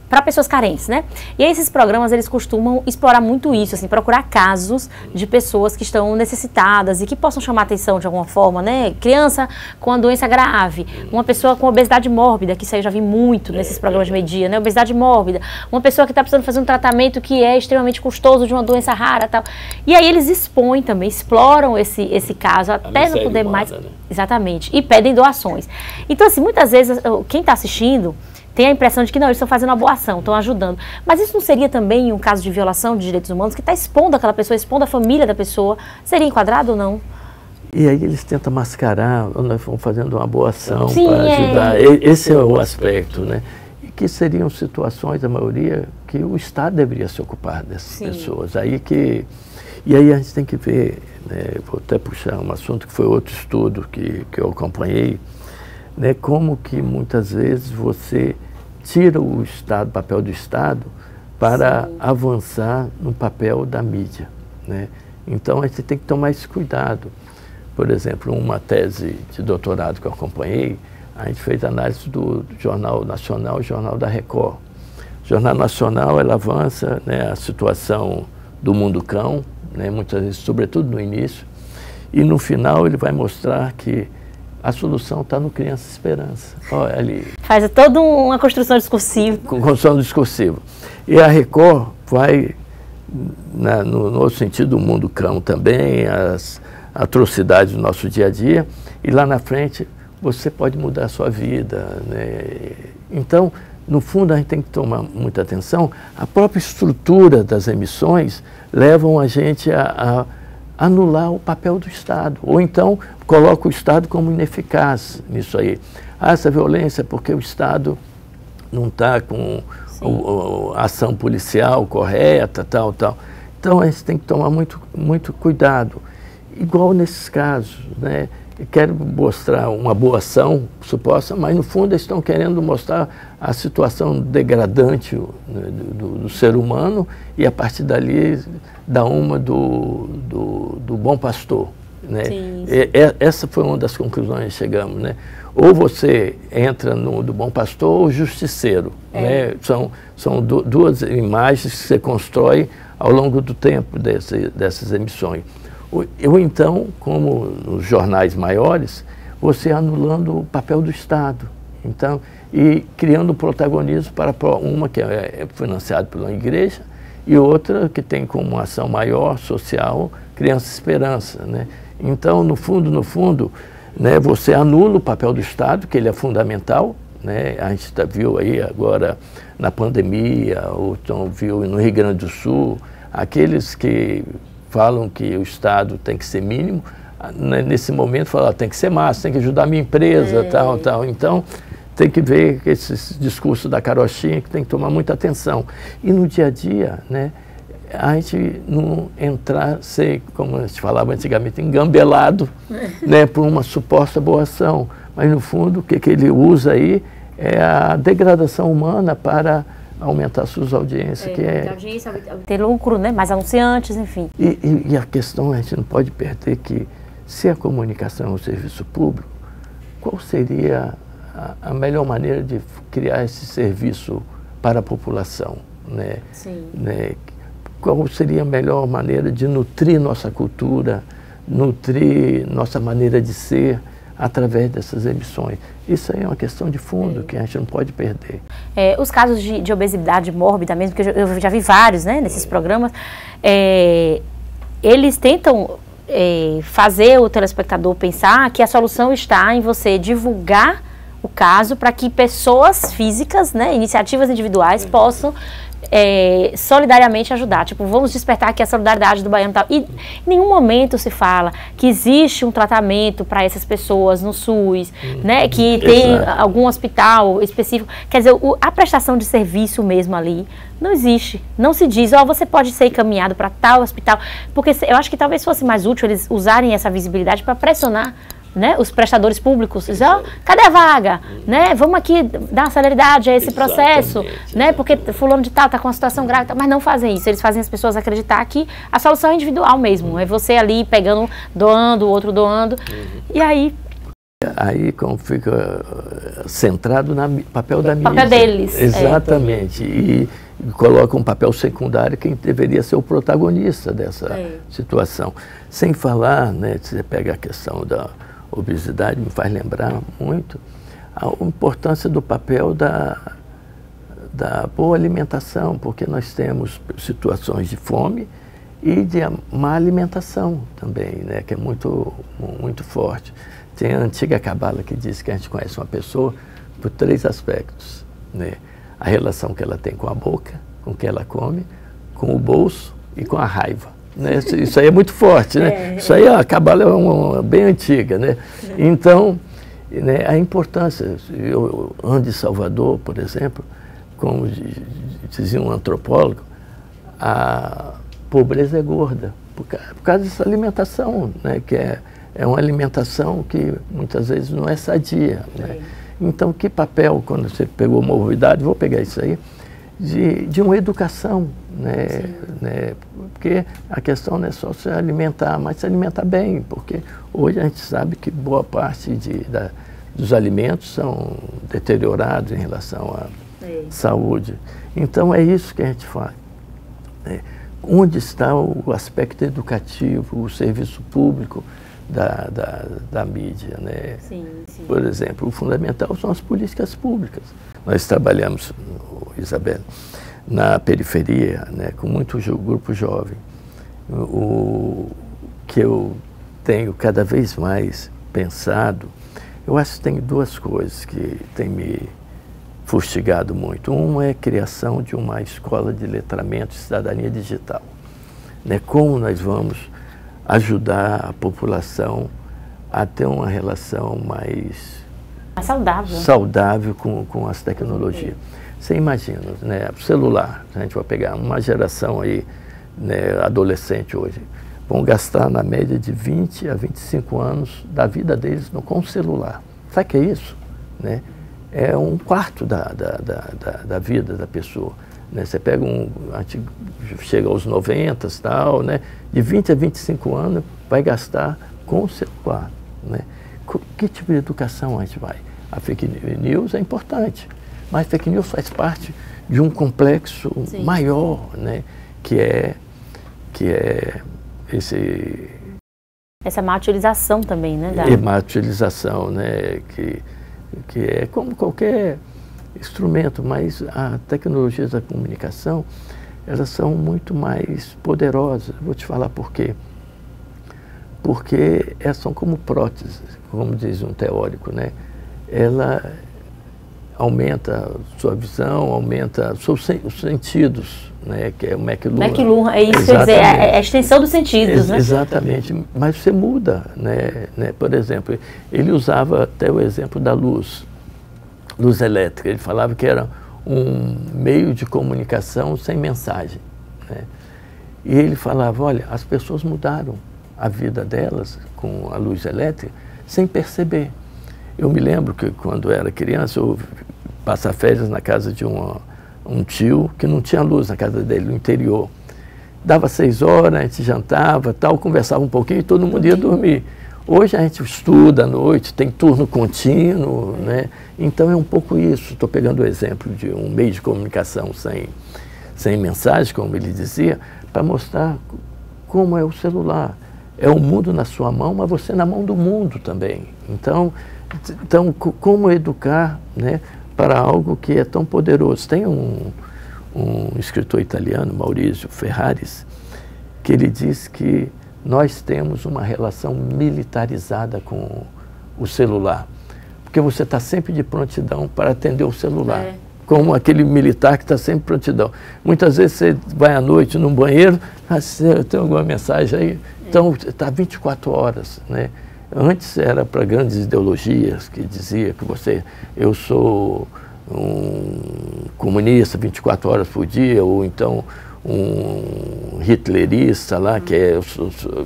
para pessoas carentes, né? E aí esses programas, eles costumam explorar muito isso, assim, procurar casos de pessoas que estão necessitadas e que possam chamar atenção de alguma forma, né? Criança com uma doença grave, uma pessoa com obesidade mórbida, que isso aí eu já vi muito nesses programas de meio-dia, né? Obesidade mórbida, uma pessoa que está precisando fazer um tratamento que é extremamente custoso de uma doença rara e tal. E aí eles expõem também, exploram esse caso até não poder mais... Né? Exatamente. E pedem doações. Então, assim, muitas vezes, quem está assistindo tem a impressão de que não, eles estão fazendo uma boa ação, estão ajudando. Mas isso não seria também um caso de violação de direitos humanos, que está expondo aquela pessoa, expondo a família da pessoa? Seria enquadrado ou não? E aí eles tentam mascarar, nós vamos fazendo uma boa ação para ajudar. Esse é o aspecto, né? E que seriam situações, a maioria, que o Estado deveria se ocupar dessas pessoas. E aí a gente tem que ver, né, vou até puxar um assunto que foi outro estudo que eu acompanhei, né, como que muitas vezes você tira o papel do Estado para avançar no papel da mídia, né? Então a gente tem que tomar esse cuidado. Por exemplo, uma tese de doutorado que eu acompanhei, a gente fez análise do Jornal Nacional e Jornal da Record. O Jornal Nacional, ela avança, né, a situação do mundo cão, né, muitas vezes, sobretudo no início, e no final ele vai mostrar que a solução está no Criança Esperança. Olha ali. Faz toda uma construção discursiva. Construção discursiva. E a Record vai, no sentido do mundo cão também, as atrocidades do nosso dia a dia, e lá na frente você pode mudar a sua vida, né? Então, no fundo, a gente tem que tomar muita atenção. A própria estrutura das emissões levam a gente a anular o papel do Estado, ou então coloca o Estado como ineficaz nisso aí. Essa violência é porque o Estado não está com a ação policial correta, tal. Então a gente tem que tomar muito cuidado. Igual nesses casos, né? Quero mostrar uma boa ação suposta, mas no fundo eles estão querendo mostrar a situação degradante, né, do ser humano, e a partir dali dá uma do bom pastor, né? Essa foi uma das conclusões que chegamos, né? Ou você entra no do bom pastor ou justiceiro, né? São duas imagens que você constrói ao longo do tempo dessas emissões. Ou então, como nos jornais maiores, você anulando o papel do Estado. Então, e criando protagonismo para uma que é financiada pela igreja e outra que tem como ação maior, social, Criança Esperança, né? Então, no fundo, né, você anula o papel do Estado, que ele é fundamental, né? A gente viu aí agora na pandemia, ou então viu no Rio Grande do Sul, aqueles que falam que o Estado tem que ser mínimo, nesse momento falam, tem que ser massa, tem que ajudar a minha empresa, tal. Então, tem que ver esses discursos da carochinha que tem que tomar muita atenção. E no dia a dia, né, a gente não ser, como a gente falava antigamente, engambelado, né, por uma suposta boa ação. Mas, no fundo, o que ele usa aí é a degradação humana para aumentar suas audiências. Ter lucro, né? Mais anunciantes, enfim. E a questão, a gente não pode perder que, se a comunicação é um serviço público, qual seria a melhor maneira de criar esse serviço para a população, né? Né? Qual seria a melhor maneira de nutrir nossa cultura, nutrir nossa maneira de ser, através dessas emissões. Isso aí é uma questão de fundo que a gente não pode perder. Os casos de obesidade mórbida mesmo, porque eu já vi vários, né, nesses programas, eles tentam fazer o telespectador pensar que a solução está em você divulgar o caso para que pessoas físicas, né, iniciativas individuais possam solidariamente ajudar. Tipo, vamos despertar aqui a solidariedade do baiano e tal. E em nenhum momento se fala que existe um tratamento para essas pessoas no SUS, né? Que tem algum hospital específico. Quer dizer, a prestação de serviço mesmo ali não existe. Não se diz, você pode ser encaminhado para tal hospital. Porque eu acho que talvez fosse mais útil eles usarem essa visibilidade para pressionar, né, os prestadores públicos, cadê a vaga? Né? Vamos aqui dar celeridade a esse processo, né? Porque fulano de tal está com uma situação grave, mas não fazem isso, eles fazem as pessoas acreditar que a solução é individual mesmo, é você ali pegando, doando, o outro doando, e aí... Aí como fica centrado no papel da mídia. Papel deles. Exatamente, e coloca um papel secundário quem deveria ser o protagonista dessa situação. Sem falar, né, você pega a questão da obesidade, me faz lembrar muito a importância do papel da boa alimentação, porque nós temos situações de fome e de má alimentação também, né, que é muito, muito forte. Tem a antiga cabala que diz que a gente conhece uma pessoa por 3 aspectos, né? A relação que ela tem com a boca, com o que ela come, com o bolso e com a raiva. Né? Isso aí é muito forte, né? Isso aí, a cabala é bem antiga, né? Então, né, a importância, eu ando em Salvador, por exemplo, como dizia um antropólogo, a pobreza é gorda, por causa dessa alimentação, né? Que é uma alimentação que muitas vezes não é sadia, né? Então, que papel, quando você pegou uma mobilidade, vou pegar isso aí, de uma educação, né? Porque a questão não é só se alimentar, mas se alimentar bem, porque hoje a gente sabe que boa parte dos alimentos são deteriorados em relação à saúde. Então é isso que a gente faz. Né? Onde está o aspecto educativo, o serviço público da mídia, né? Sim. Por exemplo, o fundamental são as políticas públicas. Nós trabalhamos, Isabel, na periferia, né, com muito grupo jovem. O que eu tenho cada vez mais pensado, eu acho que tem 2 coisas que têm me fustigado muito. Uma é a criação de uma escola de letramento e cidadania digital. Né? Como nós vamos ajudar a população a ter uma relação mais saudável com as tecnologias. Você imagina, né, o celular, a gente vai pegar uma geração aí, né, adolescente hoje, vão gastar na média de 20 a 25 anos da vida deles com o celular. Sabe o que é isso? Né? É 1/4 da vida da pessoa. Né? Você pega chega aos 90 e tal, né? De 20 a 25 anos vai gastar com o celular. Né? Que tipo de educação a gente vai? A fake news é importante, mas fake news faz parte de um complexo maior, né? Que é essa má utilização também, né? Má utilização, né? Que é como qualquer instrumento, mas as tecnologias da comunicação, elas são muito mais poderosas. Vou te falar por quê. Porque elas são como próteses, como diz um teórico, né? Ela aumenta a sua visão, aumenta os sentidos, né? Que é o McLuhan. McLuhan, é isso que eu ia dizer, é a extensão dos sentidos, né? Exatamente, mas você muda, né? Por exemplo, ele usava até o exemplo da luz elétrica. Ele falava que era um meio de comunicação sem mensagem, né? E ele falava, olha, as pessoas mudaram a vida delas com a luz elétrica sem perceber. Eu me lembro que quando era criança, eu passava férias na casa de um tio que não tinha luz na casa dele, no interior. Dava 6 horas, a gente jantava, tal, conversava um pouquinho e todo mundo ia dormir. Hoje a gente estuda à noite, tem turno contínuo, né? Então é um pouco isso. Estou pegando o exemplo de um meio de comunicação sem mensagem, como ele dizia, para mostrar como é o celular. É o mundo na sua mão, mas você na mão do mundo também. Então como educar, né, para algo que é tão poderoso? Tem um escritor italiano, Maurizio Ferraris, que ele diz que nós temos uma relação militarizada com o celular, porque você está sempre de prontidão para atender o celular. como aquele militar que está sempre prontidão. Muitas vezes você vai à noite num banheiro, você tem alguma mensagem aí, então está 24 horas, né? Antes era para grandes ideologias que dizia que eu sou um comunista 24 horas por dia, ou então um hitlerista lá, que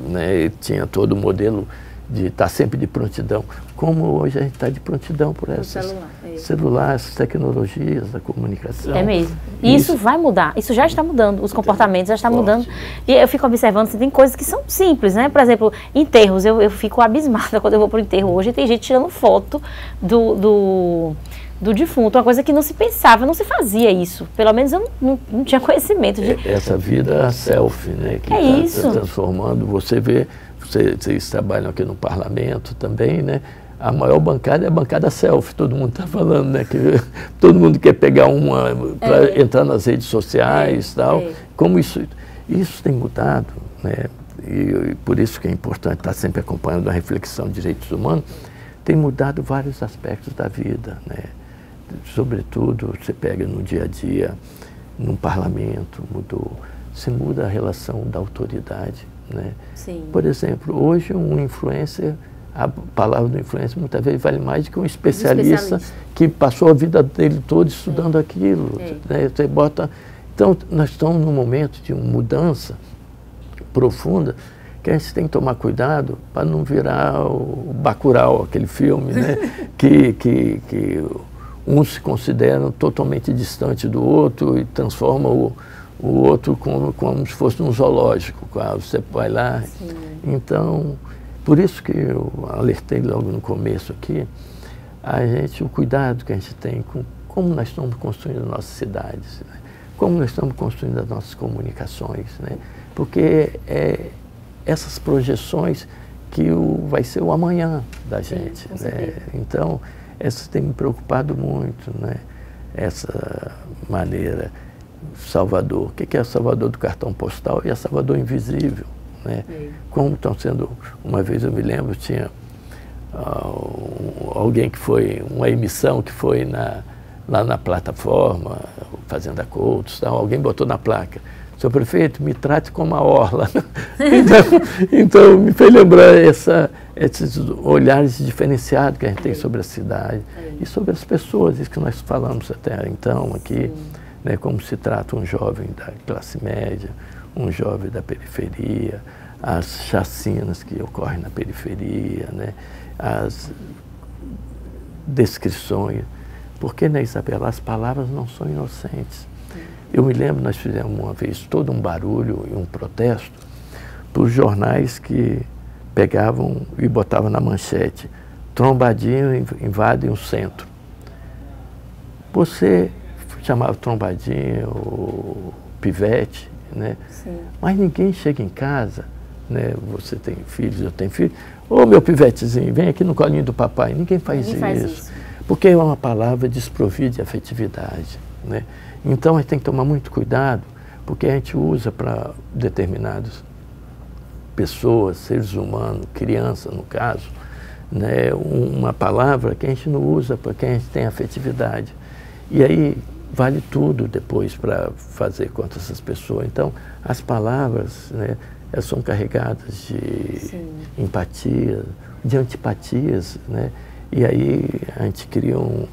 né, tinha todo o modelo de estar sempre de prontidão. Como hoje a gente está de prontidão por essas celulares, essas tecnologias da comunicação. É mesmo. E isso vai mudar, isso já está mudando, os comportamentos já estão mudando. E eu fico observando, assim, tem coisas que são simples, né? Por exemplo, enterros, eu fico abismada quando eu vou para o enterro hoje, tem gente tirando foto do defunto, uma coisa que não se pensava, não se fazia isso. Pelo menos eu não tinha conhecimento de... Essa vida selfie, né? Que está transformando, você vê, vocês trabalham aqui no parlamento também, né? A maior bancada é a bancada selfie, todo mundo está falando, né? Que todo mundo quer pegar uma para entrar nas redes sociais e tal. Como isso tem mudado, né? E por isso que é importante estar sempre acompanhando a reflexão de direitos humanos, tem mudado vários aspectos da vida, né? Sobretudo, você pega no dia a dia, no parlamento, se muda a relação da autoridade, né? Sim. Por exemplo, hoje um influencer, a palavra do influencer muitas vezes vale mais do que um especialista que passou a vida dele toda estudando aquilo, né? Você bota... Então, nós estamos num momento de uma mudança profunda que a gente tem que tomar cuidado para não virar o Bacurau, aquele filme, né? que uns se consideram totalmente distante do outro e transforma o outro como se fosse um zoológico. Você vai lá. Sim. Então, por isso que eu alertei logo no começo aqui, o cuidado que a gente tem com como nós estamos construindo as nossas cidades, né? Como nós estamos construindo as nossas comunicações, né? Porque essas projeções que vai ser o amanhã da gente, né? Então, essa tem me preocupado muito, né? Essa maneira, Salvador, o que é Salvador do cartão postal e a Salvador invisível, né? Como estão sendo, uma vez eu me lembro, tinha alguém que foi, uma emissão que foi lá na plataforma, Fazenda Coutos, tal, alguém botou na placa: "Senhor prefeito, me trate como a orla". então me fez lembrar esses olhares diferenciados que a gente tem sobre a cidade e sobre as pessoas, isso que nós falamos até então aqui, né, como se trata um jovem da classe média, um jovem da periferia, as chacinas que ocorrem na periferia, né, as descrições. Porque, né, Isabela, as palavras não são inocentes. Eu me lembro, nós fizemos uma vez todo um barulho e um protesto para os jornais que pegavam e botavam na manchete: "Trombadinho invade um centro". Você chamava trombadinho, ou pivete, né? Sim. Mas ninguém chega em casa, né? Você tem filhos, eu tenho filhos. "Ô, meu pivetezinho, vem aqui no colinho do papai". Ninguém faz isso. Porque é uma palavra desprovida de afetividade, né? Então a gente tem que tomar muito cuidado, porque a gente usa para determinadas pessoas, seres humanos, criança no caso, né, uma palavra que a gente não usa para quem a gente tem afetividade. E aí vale tudo depois para fazer contra essas pessoas. Então as palavras, né, elas são carregadas de empatia, de antipatias, né? E aí a gente cria um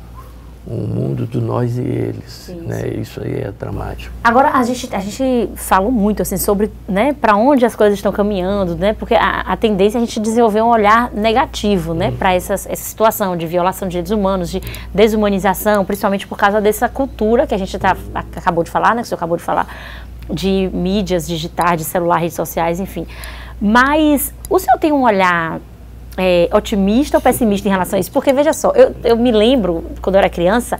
mundo do nós e eles, né? Isso aí é dramático. Agora, a gente falou muito assim, sobre, né, para onde as coisas estão caminhando, né? Porque a tendência é a gente desenvolver um olhar negativo, né, para essa situação de violação de direitos humanos, de desumanização, principalmente por causa dessa cultura que a gente acabou de falar, né, que o senhor acabou de falar, de mídias digitais, de celular, redes sociais, enfim. Mas o senhor tem um olhar otimista ou pessimista em relação a isso? Porque, veja só, eu me lembro, quando eu era criança,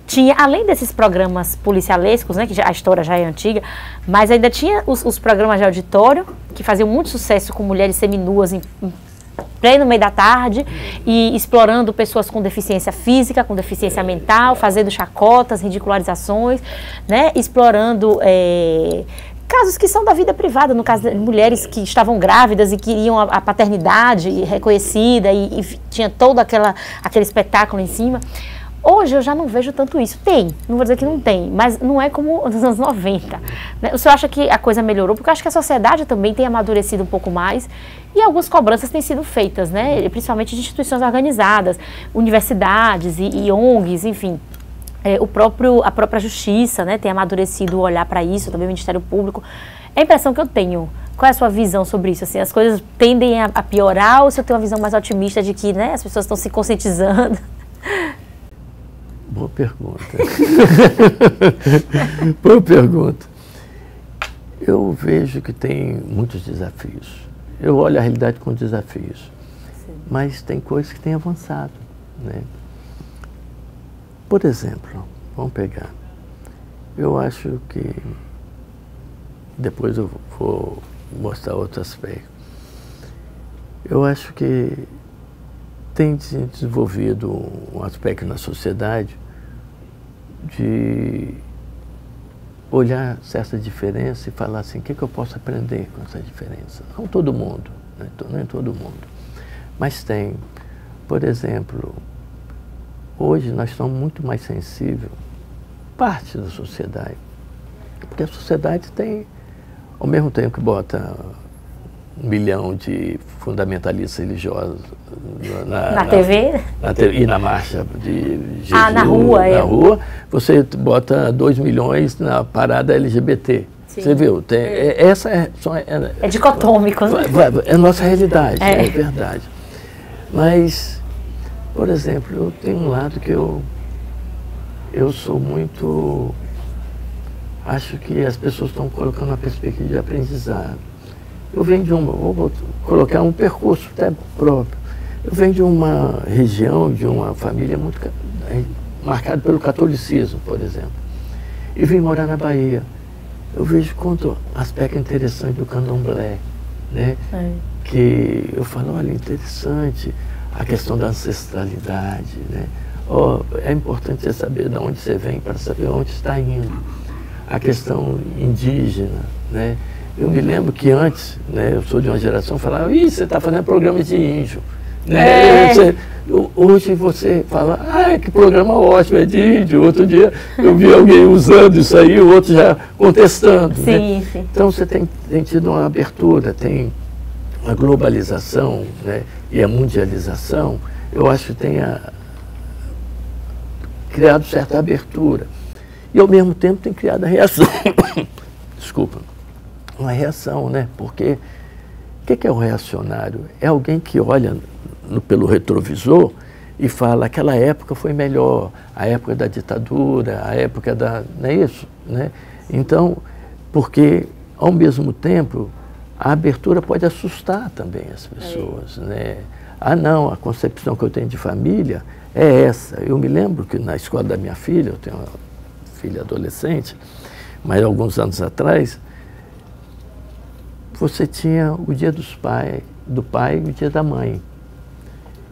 tinha, além desses programas policialescos, né, que a história já é antiga, mas ainda tinha os programas de auditório, que faziam muito sucesso com mulheres seminuas em pleno meio da tarde, e explorando pessoas com deficiência física, com deficiência mental, fazendo chacotas, ridicularizações, né, explorando casos que são da vida privada, no caso de mulheres que estavam grávidas e queriam a paternidade reconhecida e tinha todo aquele espetáculo em cima. Hoje eu já não vejo tanto isso. Tem, não vou dizer que não tem, mas não é como nos anos 90. Né? O senhor acha que a coisa melhorou? Porque eu acho que a sociedade também tem amadurecido um pouco mais e algumas cobranças têm sido feitas, né? Principalmente de instituições organizadas, universidades e ONGs, enfim. A própria justiça, né, tem amadurecido o olhar para isso, também o Ministério Público. É a impressão que eu tenho. Qual é a sua visão sobre isso? Assim, as coisas tendem a piorar ou você tem uma visão mais otimista de que, né, as pessoas estão se conscientizando? Boa pergunta. Boa pergunta. Eu vejo que tem muitos desafios. Eu olho a realidade com desafios. Sim. Mas tem coisas que têm avançado, né? Por exemplo, vamos pegar. Eu acho que depois eu vou mostrar outro aspecto. Eu acho que tem se desenvolvido um aspecto na sociedade de olhar certa diferença e falar assim, o que eu posso aprender com essa diferença? Não todo mundo, né? Nem todo mundo, mas tem. Por exemplo, hoje nós estamos muito mais sensíveis, parte da sociedade, porque a sociedade tem, ao mesmo tempo que bota 1 milhão de fundamentalistas religiosos na TV? E na marcha de Jesus, na rua, você bota 2 milhões na parada LGBT. Sim. Você viu? Essa é dicotômico, né? É a nossa realidade, é verdade. Mas, por exemplo, eu tenho um lado que eu sou muito... Acho que as pessoas estão colocando uma perspectiva de aprendizado. Eu venho de vou colocar um percurso até próprio. Eu venho de uma região, de uma família muito marcada pelo catolicismo, por exemplo. E vim morar na Bahia. Eu vejo quanto aspecto interessante do candomblé, né? Que eu falo, olha, interessante a questão da ancestralidade, né? É importante você saber de onde você vem para saber onde está indo. A questão indígena, né? Eu me lembro que antes, né, eu sou de uma geração que falava, você está fazendo programa de índio. Né? Hoje você fala, que programa ótimo, é de índio. Outro dia eu vi alguém usando isso aí, o outro já contestando. Sim, né? sim. Então você tem tido uma abertura, tem a globalização, né, e a mundialização, eu acho que tem criado certa abertura. E ao mesmo tempo tem criado a reação. Desculpa. Uma reação, né? Porque o que é o reacionário? É alguém que olha pelo retrovisor e fala, aquela época foi melhor, a época da ditadura, a época da... Não é isso? Né? Então, porque, ao mesmo tempo, a abertura pode assustar também as pessoas, né? Não, a concepção que eu tenho de família é essa. Eu me lembro que na escola da minha filha, eu tenho uma filha adolescente, mas alguns anos atrás, você tinha o dia do pai e o dia da mãe.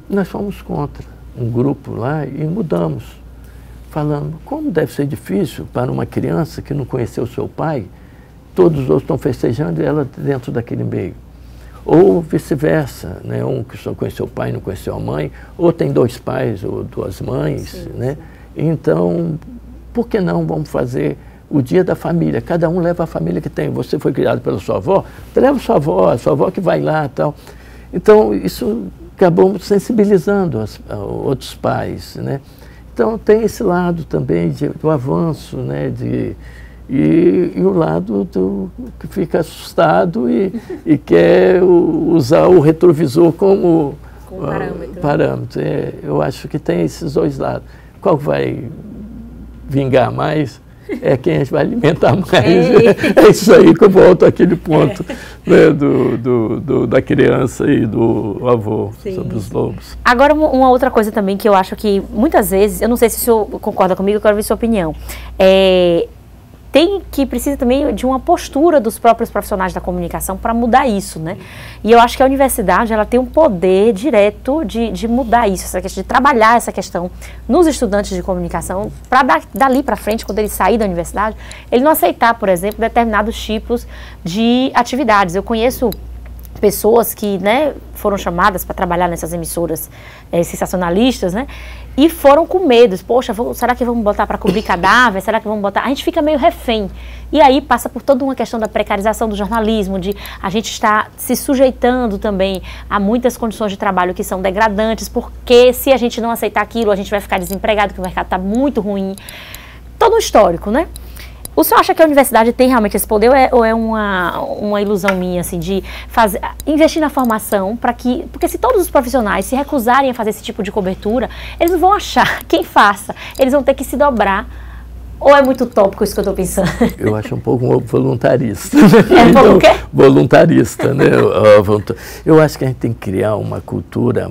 Nós fomos contra um grupo lá e mudamos, falando como deve ser difícil para uma criança que não conheceu o seu pai, todos os outros estão festejando e ela dentro daquele meio. Ou vice-versa, né? Um que só conheceu o pai e não conheceu a mãe, ou tem 2 pais ou 2 mães. Sim, né? Sim. Então, por que não vamos fazer o dia da família? Cada um leva a família que tem. Você foi criado pela sua avó, leva a sua avó que vai lá e tal. Então, isso acabou sensibilizando outros pais, né? Então, tem esse lado também do avanço, né? E o lado que fica assustado e quer usar o retrovisor como parâmetro. Eu acho que tem esses 2 lados. Qual vai vingar mais? É quem a gente vai alimentar mais. É isso aí que eu volto àquele ponto, né, da criança e do avô. Sim. Sobre os lobos. Agora, uma outra coisa também que eu acho que muitas vezes, eu não sei se o senhor concorda comigo, eu quero ver sua opinião, precisa também de uma postura dos próprios profissionais da comunicação para mudar isso, né? E eu acho que a universidade, ela tem um poder direto de mudar isso, essa questão, de trabalhar essa questão nos estudantes de comunicação, para dali para frente, quando ele sair da universidade, ele não aceitar, por exemplo, determinados tipos de atividades. Eu conheço pessoas que, né, foram chamadas para trabalhar nessas emissoras sensacionalistas, né, e foram com medo. Poxa, será que vamos botar para cobrir cadáver? Será que vamos botar? A gente fica meio refém. E aí passa por toda uma questão da precarização do jornalismo, de a gente estar se sujeitando também a muitas condições de trabalho que são degradantes, porque se a gente não aceitar aquilo, a gente vai ficar desempregado, porque o mercado está muito ruim. Todo um histórico, né? O senhor acha que a universidade tem realmente esse poder ou é uma ilusão minha, assim, de investir na formação porque se todos os profissionais se recusarem a fazer esse tipo de cobertura, eles não vão achar quem faça, eles vão ter que se dobrar, ou é muito utópico isso que eu estou pensando? Eu acho um pouco voluntarista. É um pouco o quê? Voluntarista, né? Eu acho que a gente tem que criar uma cultura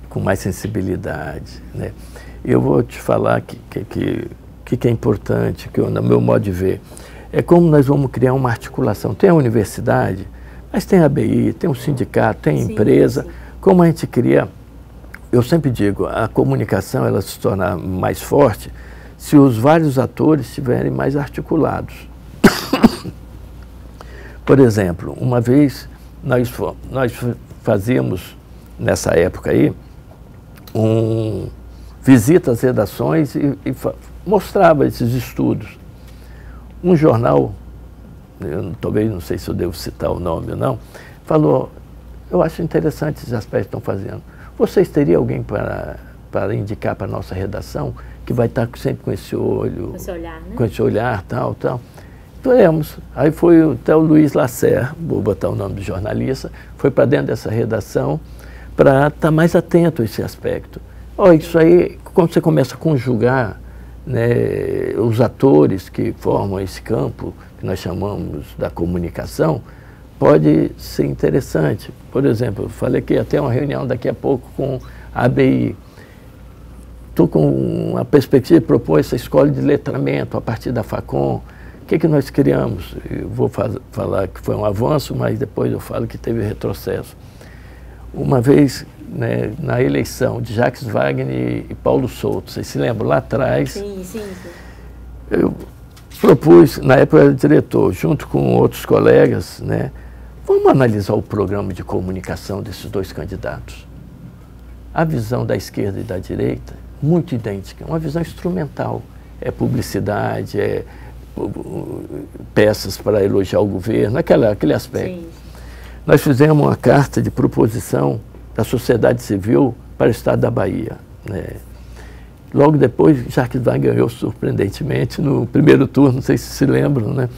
com mais sensibilidade, né? Eu vou te falar que é importante, que no meu modo de ver, é como nós vamos criar uma articulação. Tem a universidade, mas tem a ABI, tem o sindicato, tem a empresa. Sim. Como a gente cria, eu sempre digo, a comunicação ela se torna mais forte se os vários atores estiverem mais articulados. Por exemplo, uma vez nós fazíamos, nessa época aí, visita às redações e mostrava esses estudos. Um jornal, talvez não sei se eu devo citar o nome ou não, falou, eu acho interessante esses aspectos que estão fazendo. Vocês teriam alguém para indicar para a nossa redação, que vai estar sempre com esse olho, com esse olhar, né? Com esse olhar, tal. Temos. Aí foi até o Luiz Lacerre, vou botar o nome do jornalista, foi para dentro dessa redação para estar mais atento a esse aspecto. Isso aí, quando você começa a conjugar, né, os atores que formam esse campo, que nós chamamos da comunicação, pode ser interessante. Por exemplo, eu falei que ia ter uma reunião daqui a pouco com a ABI. Estou com a perspectiva de propor essa escola de letramento a partir da FACOM. O que nós criamos? Eu vou falar que foi um avanço, mas depois eu falo que teve retrocesso. Uma vez, né, na eleição de Jacques Wagner e Paulo Souto, vocês se lembram? Lá atrás, sim. Eu propus, na época eu era diretor, junto com outros colegas, né, vamos analisar o programa de comunicação desses dois candidatos. A visão da esquerda e da direita, muito idêntica, uma visão instrumental. É publicidade, é peças para elogiar o governo, aquele aspecto. Sim. Nós fizemos uma carta de proposição da sociedade civil para o estado da Bahia, né? Logo depois, Jacques Wagner ganhou surpreendentemente no primeiro turno, não sei se lembram, né?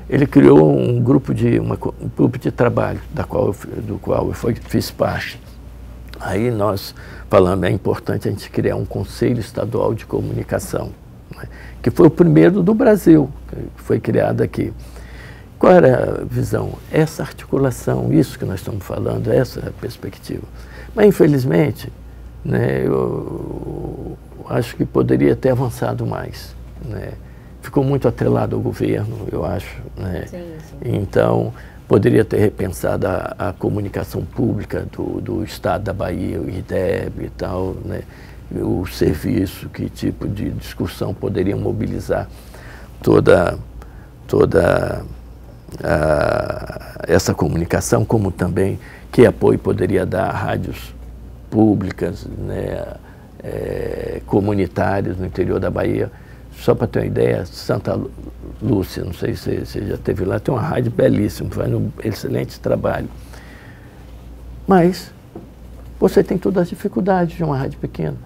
Ele criou um grupo de trabalho do qual eu fiz parte. Aí nós falamos, é importante a gente criar um Conselho Estadual de Comunicação, né? Que foi o primeiro do Brasil, que foi criado aqui. Qual era a visão? Essa articulação, isso que nós estamos falando, essa é a perspectiva. Mas, infelizmente, né, eu acho que poderia ter avançado mais, né? Ficou muito atrelado ao governo, eu acho, né? Sim. Então, poderia ter repensado a comunicação pública do Estado da Bahia, o IDEB e tal, né? O serviço, que tipo de discussão poderia mobilizar toda essa comunicação, como também que apoio poderia dar a rádios públicas, né, comunitárias no interior da Bahia. Só para ter uma ideia, Santa Lúcia, não sei se você já esteve lá, tem uma rádio belíssima, faz um excelente trabalho. Mas você tem todas as dificuldades de uma rádio pequena.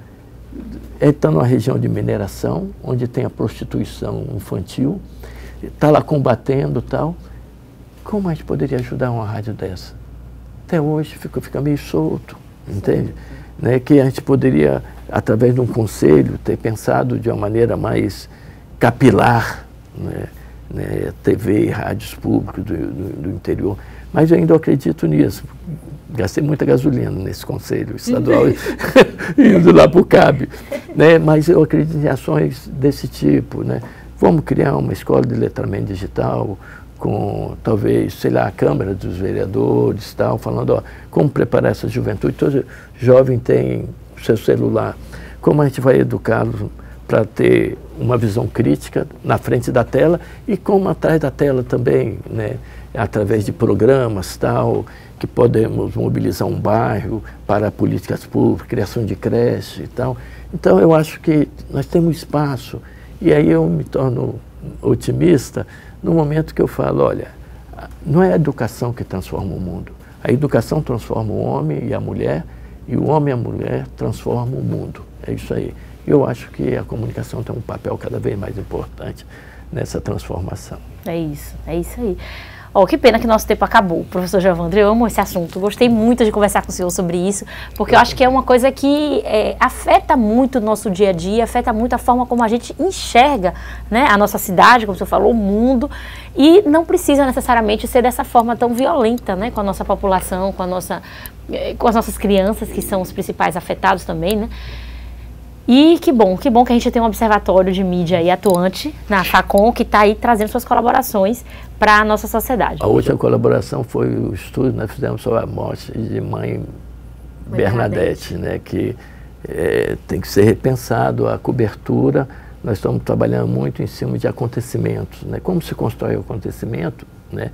Está numa região de mineração, onde tem a prostituição infantil, está lá combatendo e tal. Como a gente poderia ajudar uma rádio dessa? Até hoje fica meio solto, entende? Né, que a gente poderia, através de um conselho, ter pensado de uma maneira mais capilar, né, TV e rádios públicos do interior. Mas eu ainda acredito nisso. Gastei muita gasolina nesse conselho estadual, indo lá para o CAB. Né, mas eu acredito em ações desse tipo, né? Vamos criar uma escola de letramento digital, com talvez, sei lá, a Câmara dos Vereadores, tal, falando, ó, como preparar essa juventude. Todo jovem tem o seu celular. Como a gente vai educá-los para ter uma visão crítica na frente da tela e como atrás da tela também, né, através de programas tal, que podemos mobilizar um bairro para políticas públicas, criação de creche e tal. Então eu acho que nós temos espaço e aí eu me torno otimista no momento que eu falo, olha, não é a educação que transforma o mundo, a educação transforma o homem e a mulher o homem e a mulher transformam o mundo, é isso aí. Eu acho que a comunicação tem um papel cada vez mais importante nessa transformação. É isso aí. Oh, que pena que nosso tempo acabou, professor Giovandro. Eu amo esse assunto, gostei muito de conversar com o senhor sobre isso, porque eu acho que é uma coisa que afeta muito o nosso dia a dia, afeta muito a forma como a gente enxerga, né, a nossa cidade, como o senhor falou, o mundo, e não precisa necessariamente ser dessa forma tão violenta, né, com a nossa população, com as nossas crianças, que são os principais afetados também, né. E que bom que a gente tem um observatório de mídia aí atuante na FACON, que está aí trazendo suas colaborações para a nossa sociedade. A última colaboração foi o estudo que nós fizemos sobre a morte de mãe Bernadette, né, que tem que ser repensado a cobertura. Nós estamos trabalhando muito em cima de acontecimentos, né, como se constrói o acontecimento, né,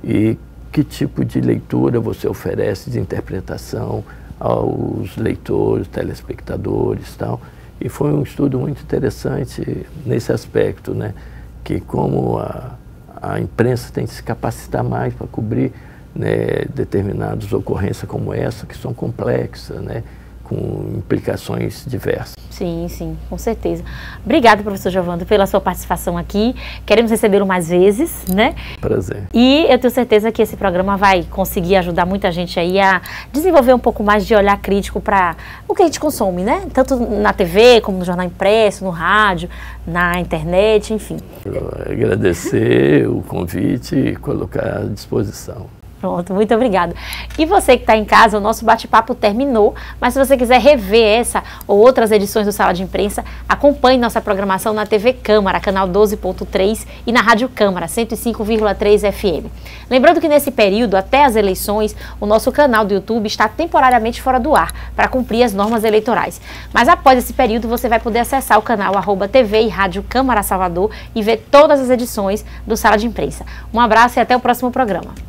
e que tipo de leitura você oferece de interpretação aos leitores, telespectadores e tal. E foi um estudo muito interessante nesse aspecto, né? Que como a imprensa tem que se capacitar mais para cobrir, né, determinadas ocorrências como essa, que são complexas, né? Com implicações diversas. Sim, com certeza. Obrigada, professor Giovandro, pela sua participação aqui. Queremos recebê-lo mais vezes, né? Prazer. E eu tenho certeza que esse programa vai conseguir ajudar muita gente aí a desenvolver um pouco mais de olhar crítico para o que a gente consome, né? Tanto na TV, como no jornal impresso, no rádio, na internet, enfim. Eu agradecer o convite e colocar à disposição. Pronto, muito obrigada. E você que está em casa, o nosso bate-papo terminou, mas se você quiser rever essa ou outras edições do Sala de Imprensa, acompanhe nossa programação na TV Câmara, canal 12.3 e na Rádio Câmara, 105,3 FM. Lembrando que nesse período, até as eleições, o nosso canal do YouTube está temporariamente fora do ar, para cumprir as normas eleitorais. Mas após esse período, você vai poder acessar o canal @TV e Rádio Câmara Salvador e ver todas as edições do Sala de Imprensa. Um abraço e até o próximo programa.